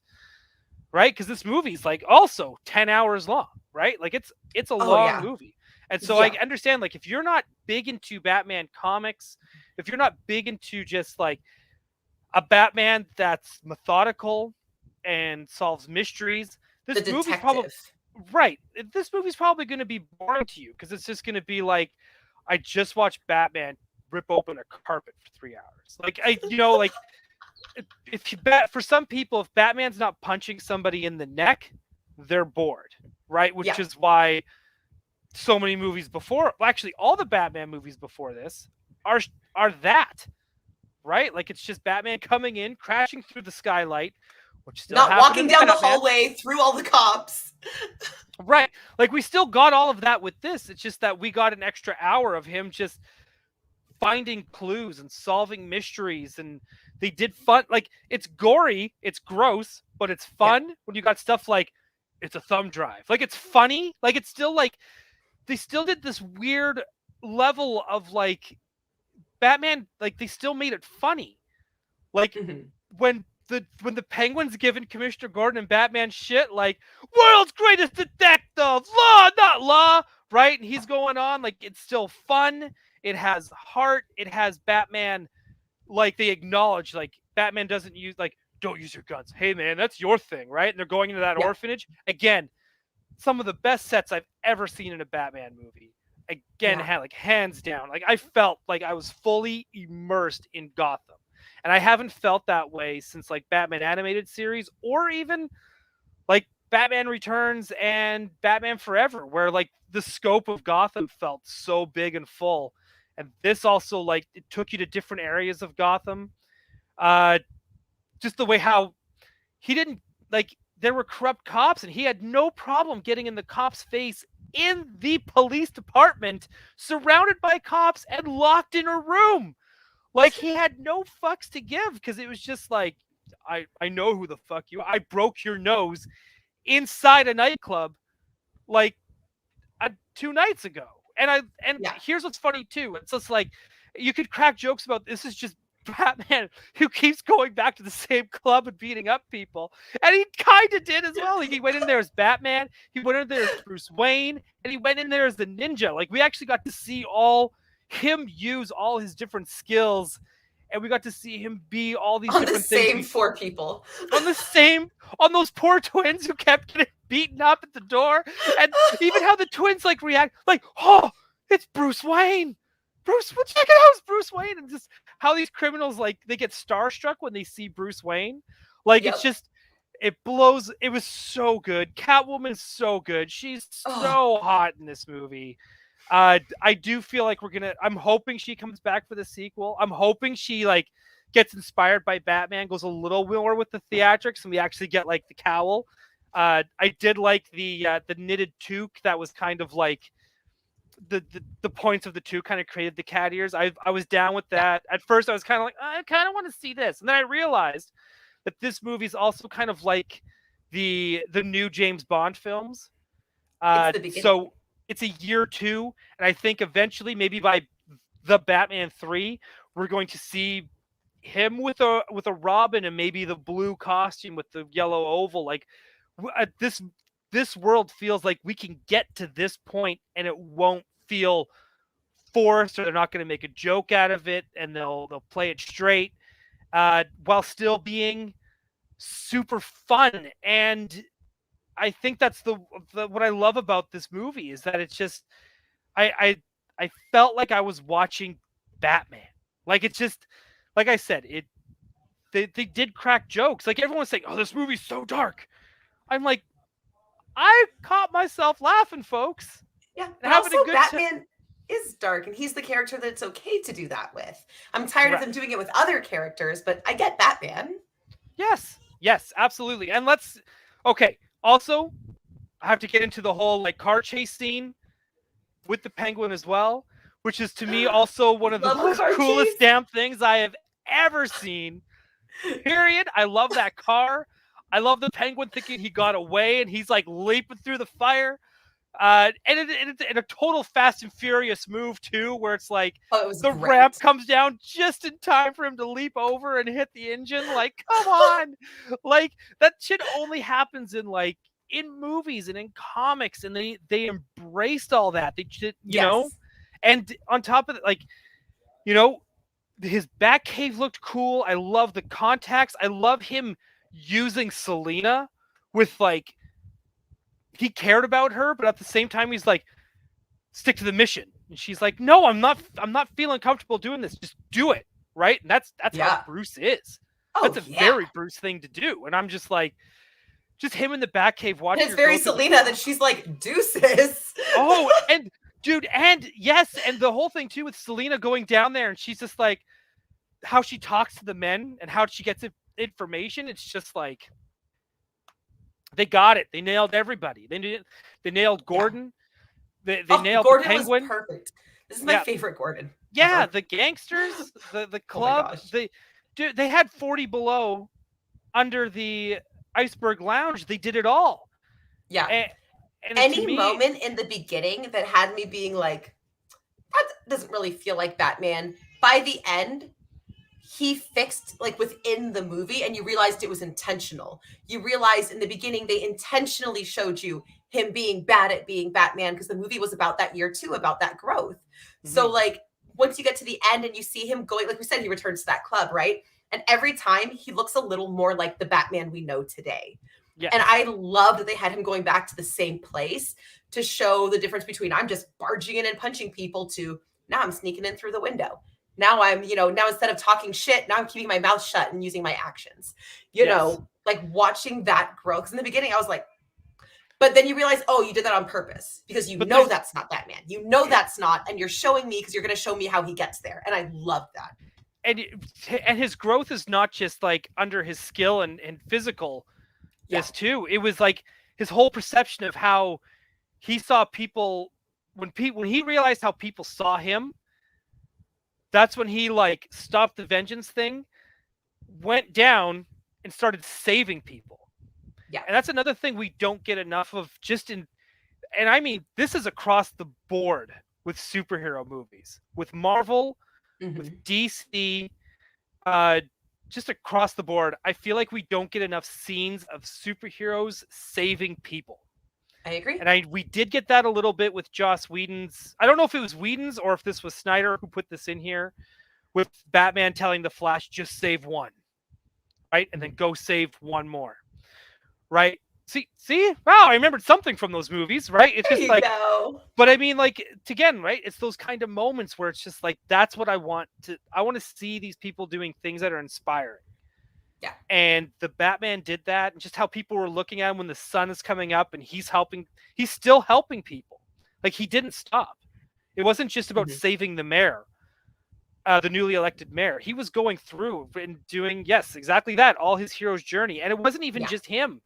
right? Because this movie's like also 10 hours long, right? Like it's a Oh long yeah. movie. And so I Yeah. understand, like, if you're not big into Batman comics, if you're not big into just like a Batman that's methodical and solves mysteries, The this movie's probably detective. right. This movie's probably going to be boring to you because it's just going to be like, I just watched Batman rip open a carpet for 3 hours. Like like if you bet for some people, if Batman's not punching somebody in the neck, they're bored, right? Which Yeah. is why so many movies before, well, actually, all the Batman movies before this are are that, right? Like it's just Batman coming in, crashing through the skylight, which still Not happened in walking the down the Batman. hallway through all the cops. Right. Like we still got all of that with this. It's just that we got an extra hour of him just finding clues and solving mysteries, and they did fun, like it's gory, it's gross, but it's Yeah. fun when you got stuff like it's a thumb drive. Like it's funny. Like it's still like they still did this weird level of like Batman, like they still made it funny. Like Mhm. when the Penguin's giving Commissioner Gordon and Batman shit like world's greatest detective, law not law, right? And he's going on like it's still fun. It has heart. It has Batman, like they acknowledge like Batman doesn't use like don't use your guns. Hey man, that's your thing, right? And they're going into that Yeah. orphanage again. Some of the best sets I've ever seen in a Batman movie. Again, Yeah. like hands down. Like I felt like I was fully immersed in Gotham. And I haven't felt that way since like Batman animated series or even like Batman Returns and Batman Forever, where like the scope of Gotham felt so big and full. And this also like it took you to different areas of Gotham. Uh just the way how he didn't like there were corrupt cops and he had no problem getting in the cop's face in the police department, surrounded by cops and locked in a room. Like he had no fucks to give because it was just like I know who the fuck you are. I broke your nose inside a nightclub like 2 nights ago. And Yeah. here's what's funny too. It's just like you could crack jokes about this is just Batman who keeps going back to the same club and beating up people. And he kind of did as well. He went in there as Batman, he went in there as Bruce Wayne, and he went in there as the ninja. Like we actually got to see all him use all his different skills, and we got to see him be all these On the different things same four people. on the same on those poor twins who kept getting beaten up at the door, and even how the twins like react like, oh, it's Bruce Wayne. Check it out, it's Bruce Wayne. And just how these criminals like they get starstruck when they see Bruce Wayne. Like it's Yep. just it blows. It was so good. Catwoman's so good. She's Oh, so hot in this movie. I do feel like I'm hoping she comes back for the sequel. I'm hoping she like gets inspired by Batman, goes a little more with the theatrics, and we actually get like the cowl. I did like the knitted toque that was kind of like the points of the two kind of created the cat ears. I was down with yeah. that. At first, I was kind of like I kind of want to see this, and then I realized that this movie's also kind of like the new James Bond films. It's the beginning. So it's a year two, and I think eventually, maybe by the Batman 3, we're going to see him with a Robin and maybe the blue costume with the yellow oval. Like this world feels like we can get to this point and it won't feel forced, or they're not going to make a joke out of it, and they'll play it straight while still being super fun. And I think that's the what I love about this movie is that it's just I felt like I was watching Batman. Like it's just like I said, they did crack jokes. Like everyone's saying, "Oh, this movie's so dark." I'm like, I caught myself laughing, folks, Yeah. and But having also, a good time. Batman is dark, and he's the character that it's okay to do that with. I'm tired of them Correct. doing it with other characters, but I get Batman. Yes, absolutely. And let's okay. Also, I have to get into the whole like car chase scene with the Penguin as well, which is to me also one of the Love a most car coolest chase. damn things I have ever seen. Period. I love that car. I love the Penguin thinking he got away and he's like leaping through the fire. It's in a total Fast and Furious move too, where it's like Oh, it was the ramp great. comes down just in time for him to leap over and hit the engine. Like, come on, like that shit only happens in movies and in comics, and they embraced all that. They just, Yes. and on top of it, like, you know, his Batcave looked cool. I love the contacts. I love him using Selena with like he cared about her, but at the same time he's like, stick to the mission. And she's like, no, I'm not feeling comfortable doing this. Just do it. Right. And that's how Yeah. Bruce is. Oh, That's a yeah. very Bruce thing to do. And I'm just like, just him in the Batcave And watching it's her go very through the Selena that she's like, deuces. oh, and dude, and yes, and the whole thing too with Selena going down there and she's just like how she talks to the men and how she gets information. It's just like they got it. They nailed everybody. They nailed Yeah. Gordon. They Oh, nailed the Gordon was Penguin. perfect. This is my Yeah, favorite Gordon yeah, ever. the gangsters, the Oh my club, gosh. dude, they had 40 below under the Iceberg Lounge. They did it all. Yeah. And, and to Any me, moment in the beginning that had me being like, that doesn't really feel like Batman. By the end, he fixed like within the movie and you realized it was intentional. You realized in the beginning they intentionally showed you him being bad at being Batman because the movie was about that year too, about that growth. So mhm, like once you get to the end and you see him going, like we said, he returns to that club, right? And every time he looks a little more like the Batman we know today. And yes, I loved that they had him going back to the same place to show the difference between I'm just barging in and punching people to now I'm sneaking in through the window. Now I'm, now instead of talking shit, now I'm keeping my mouth shut and using my actions. yes. Like watching that grow. Because in the beginning, I was like, but then you realize, oh, you did that on purpose because you But know there's that's not Batman. You know that's not, and you're showing me because you're going to show me how he gets there. And I love that. and and his growth is not just like under his skill and physical Yeah. this too. It was like his whole perception of how he saw people when he realized how people saw him. That's when he like stopped the vengeance thing, went down, and started saving people. Yeah. And that's another thing we don't get enough of. And I mean this is across the board with superhero movies, with Marvel, with Mm-hmm. DC, uh, just across the board. I feel like we don't get enough scenes of superheroes saving people. I agree. And we did get that a little bit with Joss Whedon's. I don't know if it was Whedon's or if this was Snyder who put this in here with Batman telling the Flash just save one, right, and then go save one more, right. See, wow, I remembered something from those movies, right? It's There just you like, go. but I mean, like, again, right? It's those kind of moments where it's just like that's what I want to. I want to see these people doing things that are inspiring. Yeah. And the Batman did that, and just how people were looking at him when the sun is coming up, and he's still helping people. Like he didn't stop. It wasn't just about Mm-hmm. saving the mayor, the newly elected mayor. He was going through and doing yes, exactly that, all his hero's journey, and it wasn't even Yeah. just him.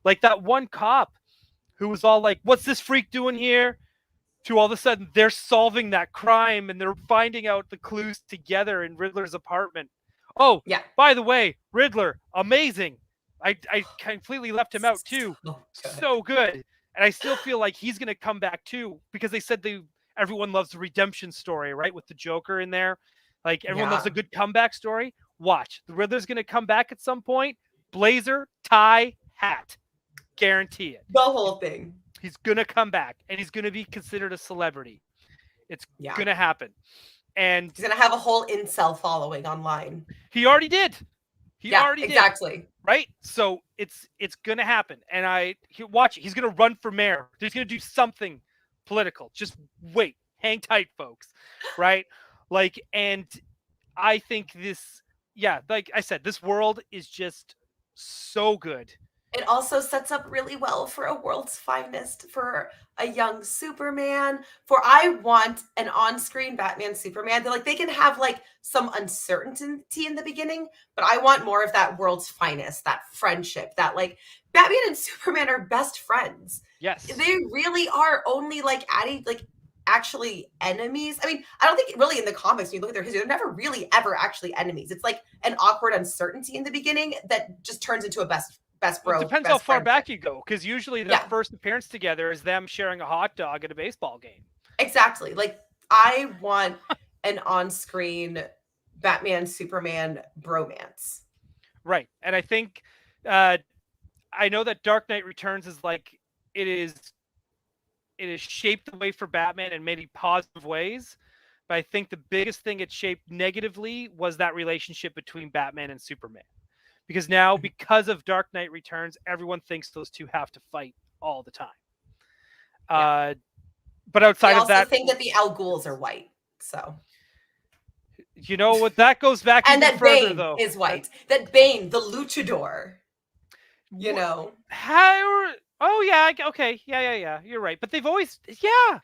Like that one cop who was all like, "What's this freak doing here?" To all of a sudden they're solving that crime and they're finding out the clues together in Riddler's apartment. Oh, Yeah. by the way, Riddler, amazing. I completely left him out too. So good. So good. And I still feel like he's going to come back too because they said everyone loves the redemption story, right? With the Joker in there. Like everyone loves Yeah. a good comeback story. Watch. The Riddler's going to come back at some point. Blazer, tie, hat. Guarantee it. The whole thing. He's going to come back and he's going to be considered a celebrity. It's Yeah. going to happen. And He's going to have a whole incel following online. he already did. He already did. Exactly. Right? So it's going to happen. And watch it. He's going to run for mayor. He's going to do something political. Just wait. Hang tight, folks. Right? Like, and I think like I said, this world is just so good. It also sets up really well for a world's finest, for a young Superman. For I want an on-screen Batman Superman. They can have like some uncertainty in the beginning, but I want more of that world's finest, that friendship, that like Batman and Superman are best friends. Yes. They really are only like adding like actually enemies. I mean, I don't think really in the comics, when you look at their history, they're never really ever actually enemies. It's like an awkward uncertainty in the beginning that just turns into a best best Well, it bro, depends how best far friendship. back you go, because usually their Yeah, first appearance together is them sharing a hot dog at a baseball game. exactly. Like I want an on-screen Batman Superman bromance. Right. And I think uh, I know that Dark Knight Returns is like it is it is shaped the way for Batman in many positive ways. But I think the biggest thing it shaped negatively was that relationship between Batman and Superman. Because now, Mhm. because of Dark Knight Returns, everyone thinks those two have to fight all the time. Yeah. Uh, but They outside of also that, think that the Al Ghul's are it's, white. So, you know what, that goes back and even that further Bane though. is That white. That Bane, the luchador, you what? know. How? Oh yeah, okay, yeah. You're right. But they've always, yeah.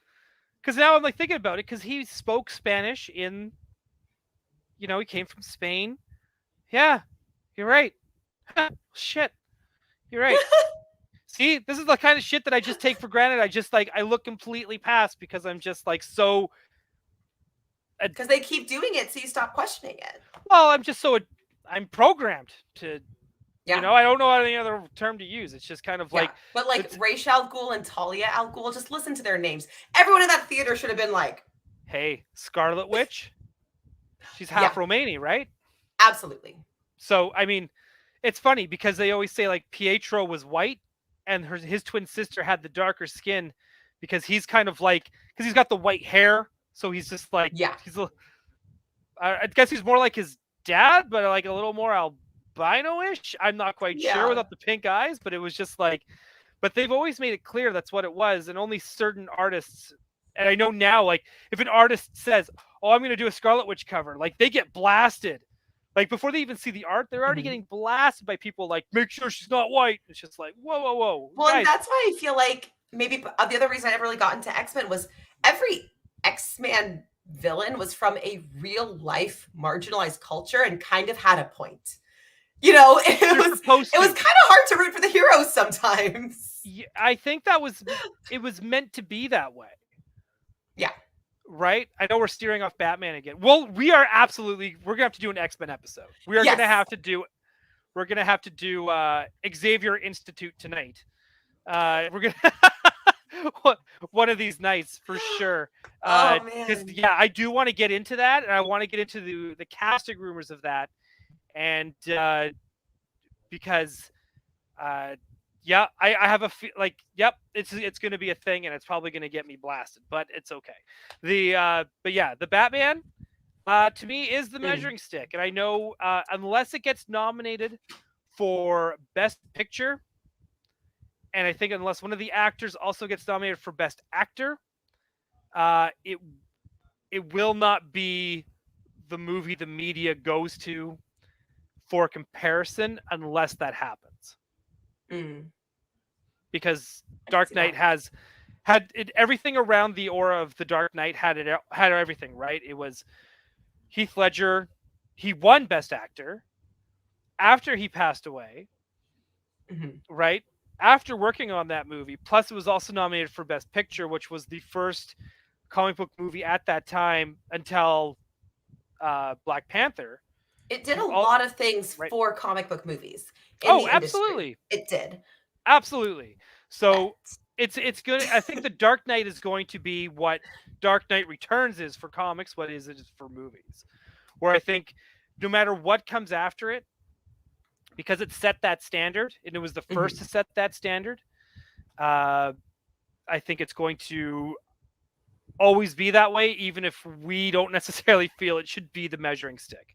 Because now I'm like thinking about it, because he spoke Spanish in, he came from Spain. Yeah, you're right. Shit, you're right. See, this is the kind of shit that I just take for granted. I just I look completely past because I'm just like so. Because they keep doing it, so you stop questioning it. Well, I'm just so. I'm programmed to. Yeah. I don't know any other term to use. It's just kind of Yeah. like But like it's. Ra's al Ghul and Talia al Ghul, just listen to their names. Everyone in that theater should have been like, Hey, Scarlet Witch. She's half yeah, Romani, right? absolutely. So I mean, it's funny because they always say like Pietro was white and his twin sister had the darker skin because he's kind of like because he's got the white hair, so he's just like Yeah. I guess he's more like his dad, but like a little more albino-ish. I'm not quite sure Yeah. without the pink eyes, but it was just like, but they've always made it clear that's what it was, and only certain artists. And I know now, like if an artist says, "Oh, I'm going to do a Scarlet Witch cover," like they get blasted. Like before they even see the art, they're already Mhm. getting blasted by people like, "Make sure she's not white." It's just like, whoa, Well, and guys. that's why I feel like maybe the other reason I never really got into X-Men was every X-Men villain was from a real life marginalized culture and kind of had a point. You know, it They're was supposed it was to. kind of hard to root for the heroes sometimes. Yeah, I think that was it was meant to be that way. Yeah. Right? I know we're steering off Batman again. Well, we're gonna have to do an X-Men episode. Yes. We're gonna have to do Xavier Institute tonight. We're gonna one of these nights for sure. Oh Because man. yeah, I do want to get into that, and I want to get into the casting rumors of that, and because yeah, I have like, yep, it's going to be a thing, and it's probably going to get me blasted, but it's okay. But yeah, the Batman to me is the Mm. measuring stick, and I know unless it gets nominated for Best Picture, and I think unless one of the actors also gets nominated for Best Actor, it will not be the movie the media goes to for comparison unless that happens, Mm. because I can Dark see Knight that. had it, everything around the aura of the Dark Knight had everything, right. It was Heath Ledger. He won Best Actor after he passed away, Mhm. right? After working on that movie. Plus, it was also nominated for Best Picture, which was the first comic book movie at that time until Black Panther. It did a To all lot of things right. for comic book movies in Oh, the industry. absolutely, It did. absolutely. But So it's good. I think the Dark Knight is going to be what Dark Knight Returns is for comics. What is it for movies? Where I think no matter what comes after it, because it set that standard and it was the first mhm. to set that standard, uh, I think it's going to always be that way, even if we don't necessarily feel it should be the measuring stick.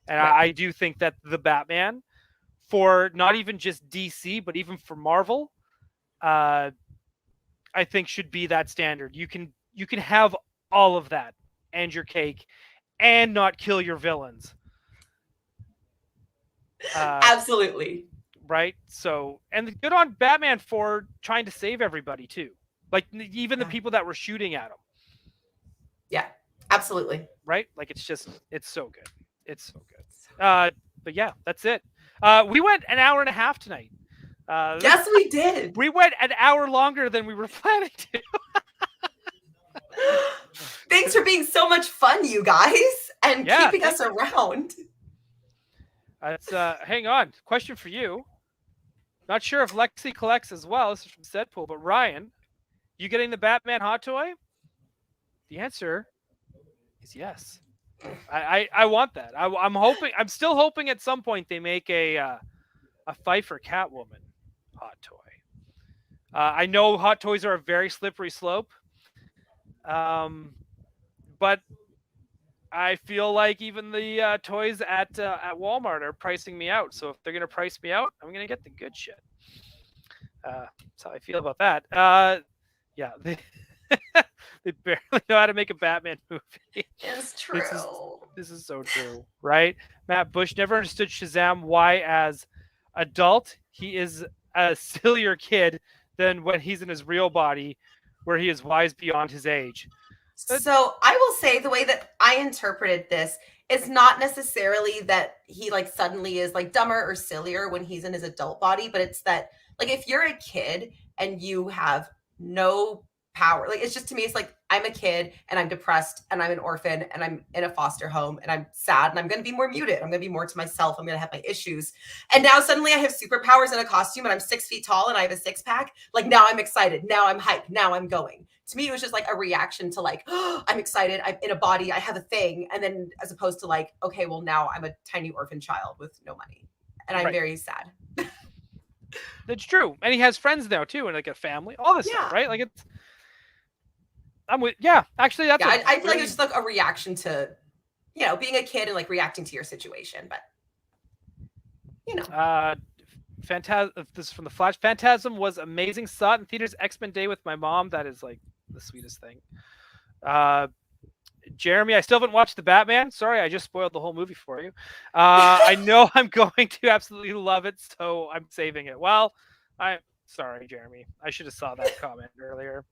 And Right. I do think that the Batman, for not even just DC, but even for Marvel, uh, I think should be that standard. You can have all of that and your cake, and not kill your villains. Uh, Absolutely. right? So, and good on Batman for trying to save everybody too. Like even the Yeah. people that were shooting at him, Yeah. Absolutely. right? Like it's so good. It's so good. But yeah, that's it. We went an hour and a half tonight. Yes, we did. We went an hour longer than we were planning to. Thanks for being so much fun, you guys, and Yeah, keeping thank us you. around. That's hang on. Question for you. Not sure if Lexi collects as well. This is from Deadpool, but Ryan, you getting the Batman hot toy? The answer is yes. I want that. I'm hoping. I'm still hoping at some point they make a Pfeiffer Catwoman hot toy. I know hot toys are a very slippery slope, but I feel like even the toys at Walmart are pricing me out. So if they're gonna price me out, I'm gonna get the good shit. That's how I feel about that. Yeah, they barely know how to make a Batman movie. It's This is true. this is so true, right? Matt Bush never understood Shazam why, as adult, he is a sillier kid than when he's in his real body, where he is wise beyond his age. So I will say the way that I interpreted this is not necessarily that he like suddenly is like dumber or sillier when he's in his adult body, but it's that like if you're a kid and you have no power, like it's just to me, it's like I'm a kid and I'm depressed and I'm an orphan and I'm in a foster home and I'm sad and I'm going to be more muted. I'm going to be more to myself. I'm going to have my issues. And now suddenly I have superpowers in a costume and I'm 6 feet tall and I have a six pack. Like now I'm excited. Now I'm hyped. Now I'm going. To me, it was just like a reaction to like, oh, I'm excited. I'm in a body. I have a thing. And then as opposed to like, okay, well now I'm a tiny orphan child with no money. And I'm Right. very sad. That's true, and he has friends now too, and like a family, all this stuff, Yeah. right? Like it's. I'm with. Yeah, actually, that's. Yeah, I feel like it's just like a reaction to, you know, being a kid and like reacting to your situation. But, you know. Phantasm. This is from the Flash. Phantasm was amazing. Saw it in theaters. X-Men Day with my mom. That is like the sweetest thing. Jeremy, I still haven't watched the Batman. Sorry, I just spoiled the whole movie for you. I know I'm going to absolutely love it, so I'm saving it. Well, I'm sorry, Jeremy. I should have saw that comment earlier.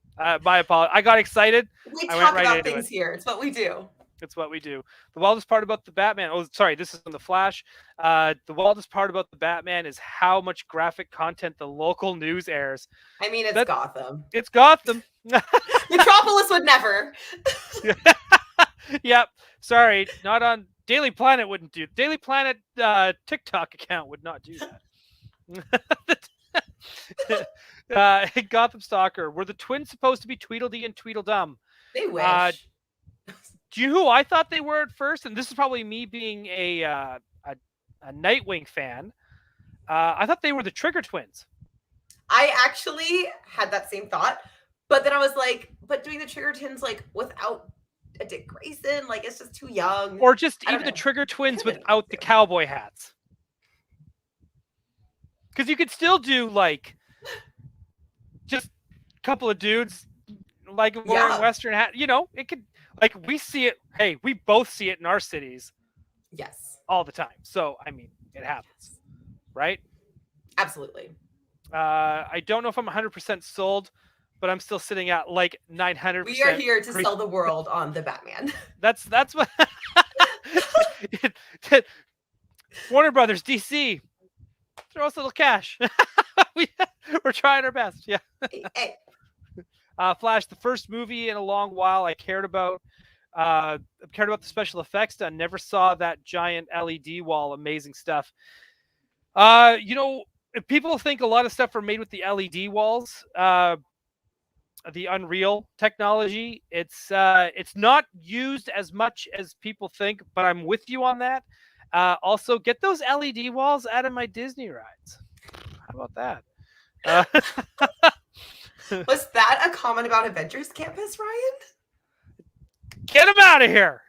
My apologies. I got excited. We I talk went right about into things here. It's what we do. It's what we do. The wildest part about the Batman. Oh, sorry, this is on the Flash. The wildest part about the Batman is how much graphic content the local news airs. I mean, it's Gotham. It's Gotham. Metropolis would never. Yep. Sorry, not on Daily Planet. Wouldn't do. Daily Planet TikTok account would not do that. Gotham Stalker. Were the twins supposed to be Tweedledee and Tweedledum? They wish. Do you know who I thought they were at first? And this is probably me being a Nightwing fan. I thought they were the Trigger twins. I actually had that same thought, but then I was like, but doing the Trigger twins like without a Dick Grayson, like it's just too young. Or just even the Trigger twins without the cowboy hats. Because you could still do like just a couple of dudes like wearing Western hat. You know, it could. Like we see it. Hey, we both see it in our cities. Yes. All the time. So I mean, it happens, right? Absolutely. I don't know if I'm 100% sold, but I'm still sitting at like 900%. We are here to sell the world on the Batman. That's what. Warner Brothers, DC, throw us a little cash. We're trying our best. Yeah. Hey. Flash, the first movie in a long while I cared about. Cared about the special effects done. Never saw that giant LED wall. Amazing stuff. You know, people think a lot of stuff are made with the LED walls. The Unreal technology. It's not used as much as people think, but I'm with you on that. Also, get those LED walls out of my Disney rides. How about that? Was that a comment about Avengers Campus, Ryan? Get him out of here.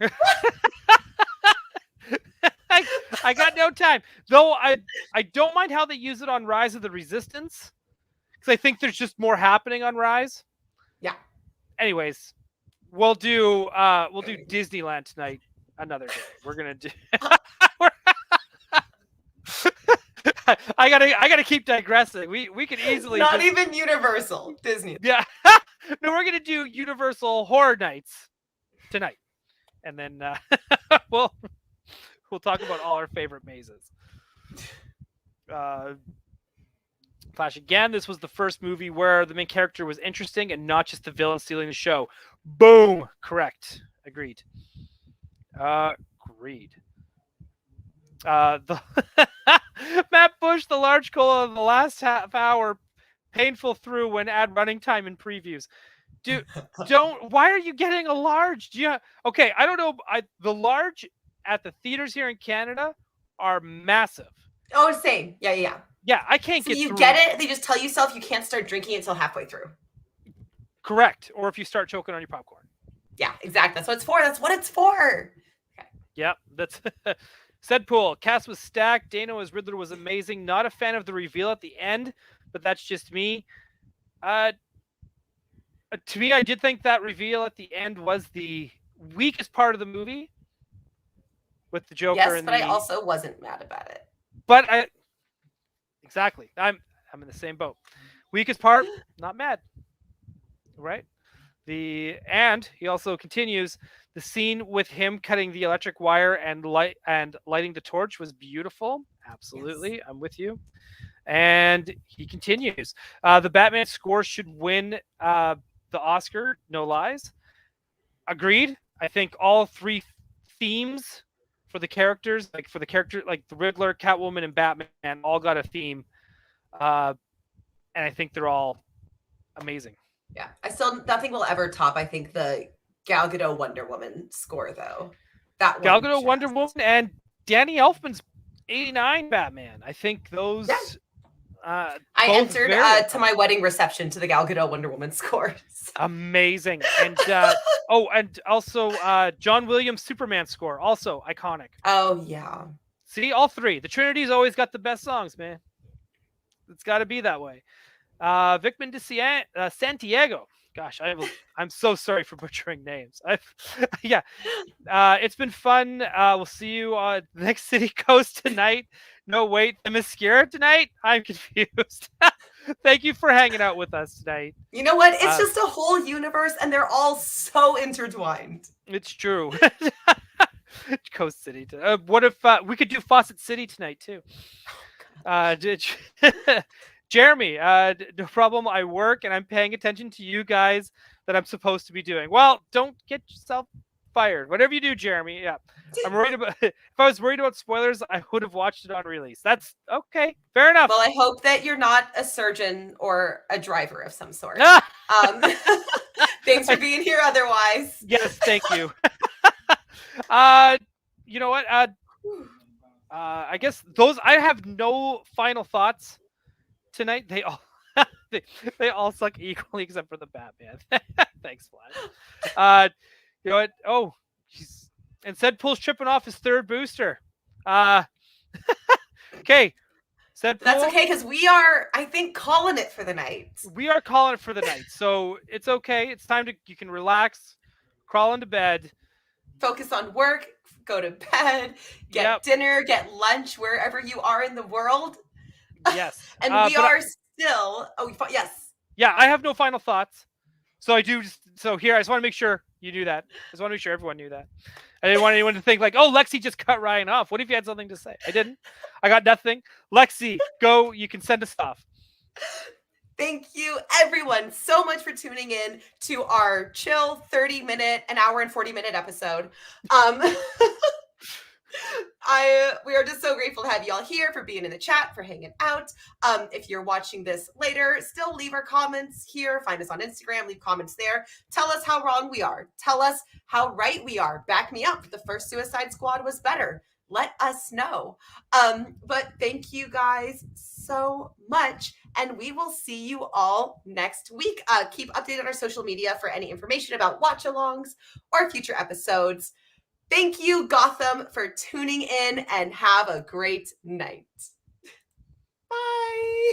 I got no time. Though I don't mind how they use it on Rise of the Resistance. Because I think there's just more happening on Rise. Yeah. Anyways, we'll do Disneyland tonight another day. We're gonna do I gotta keep digressing. We could easily not even Universal, Disney. Yeah. No, we're gonna do Universal Horror Nights tonight, and then we'll talk about all our favorite mazes. Flash again. This was the first movie where the main character was interesting and not just the villain stealing the show. Boom. Correct. Agreed. Agreed. Matt Bush, the large cola in the last half hour, painful through when add running time in previews. Dude, why are you getting a large? Okay, I don't know. The large at the theaters here in Canada are massive. Oh, same. Yeah, yeah, yeah. Yeah, I can't So get you through. get it. They just tell yourself you can't start drinking until halfway through. Correct. Or if you start choking on your popcorn. Yeah, exactly. That's what it's for. That's what it's for. Okay. Yep. That's said pool. Cast was stacked. Dano as Riddler was amazing. Not a fan of the reveal at the end, but that's just me. To me, I did think that reveal at the end was the weakest part of the movie with the Joker yes, and but I also wasn't mad about it. But exactly. I'm in the same boat. Weakest part, not mad. Right? And he also continues, the scene with him cutting the electric wire and lighting the torch was beautiful. Absolutely. Yes. I'm with you. And he continues. The Batman score should win the Oscar, no lies. Agreed. I think all three themes for the characters, like the Riddler, Catwoman, and Batman, all got a theme. And I think they're all amazing. Yeah. Nothing will ever top, I think, the Gal Gadot Wonder Woman score, though. That one. Gal Gadot Wonder Woman and Danny Elfman's 89 Batman. I think those... Yeah. I entered to my wedding reception to the Gal Gadot Wonder Woman score. So. Amazing. And and also John Williams' Superman score, also iconic. Oh yeah. See, all three. The Trinity's always got the best songs, man. It's got to be that way. Vicman de Santiago. Gosh, I'm so sorry for butchering names. Yeah. It's been fun. We'll see you on the next City Coast tonight. No, wait, the mascara tonight? I'm confused. Thank you for hanging out with us tonight. You know what? It's just a whole universe, and they're all so intertwined. It's true. Coast City. What if we could do Fawcett City tonight, too? Jeremy, no problem. I work, and I'm paying attention to you guys that I'm supposed to be doing. Well, don't get yourself fired. Whatever you do, Jeremy. Yeah. I'm worried about if I was worried about spoilers, I would have watched it on release. That's okay. Fair enough. Well, I hope that you're not a surgeon or a driver of some sort. Thanks for being here otherwise. Yes, thank you. You know what? I guess I have no final thoughts tonight. They all they all suck equally except for the Batman. Thanks, Vlad. You know what? Oh, and said Pool's tripping off his third booster. Okay. That's okay, because we are, I think, calling it for the night. We are calling it for the night. So it's okay. It's time you can relax, crawl into bed. Focus on work, go to bed, get dinner, get lunch, wherever you are in the world. Yes. And we are still, yes. Yeah, I have no final thoughts. So I do, here, I just want to make sure you knew that. I just want to make sure everyone knew that. I didn't want anyone to think like, oh, Lexi just cut Ryan off. What if you had something to say? I didn't. I got nothing. Lexi, go. You can send us off. Thank you, everyone, so much for tuning in to our chill 30-minute, an hour and 40-minute episode. We are just so grateful to have you all here, for being in the chat, for hanging out. If you're watching this later, still leave our comments here. Find us on Instagram, leave comments there. Tell us how wrong we are. Tell us how right we are. Back me up. The first Suicide Squad was better. Let us know. But thank you guys so much. And we will see you all next week. Keep updated on our social media for any information about watch-alongs or future episodes. Thank you, Gotham, for tuning in, and have a great night. Bye.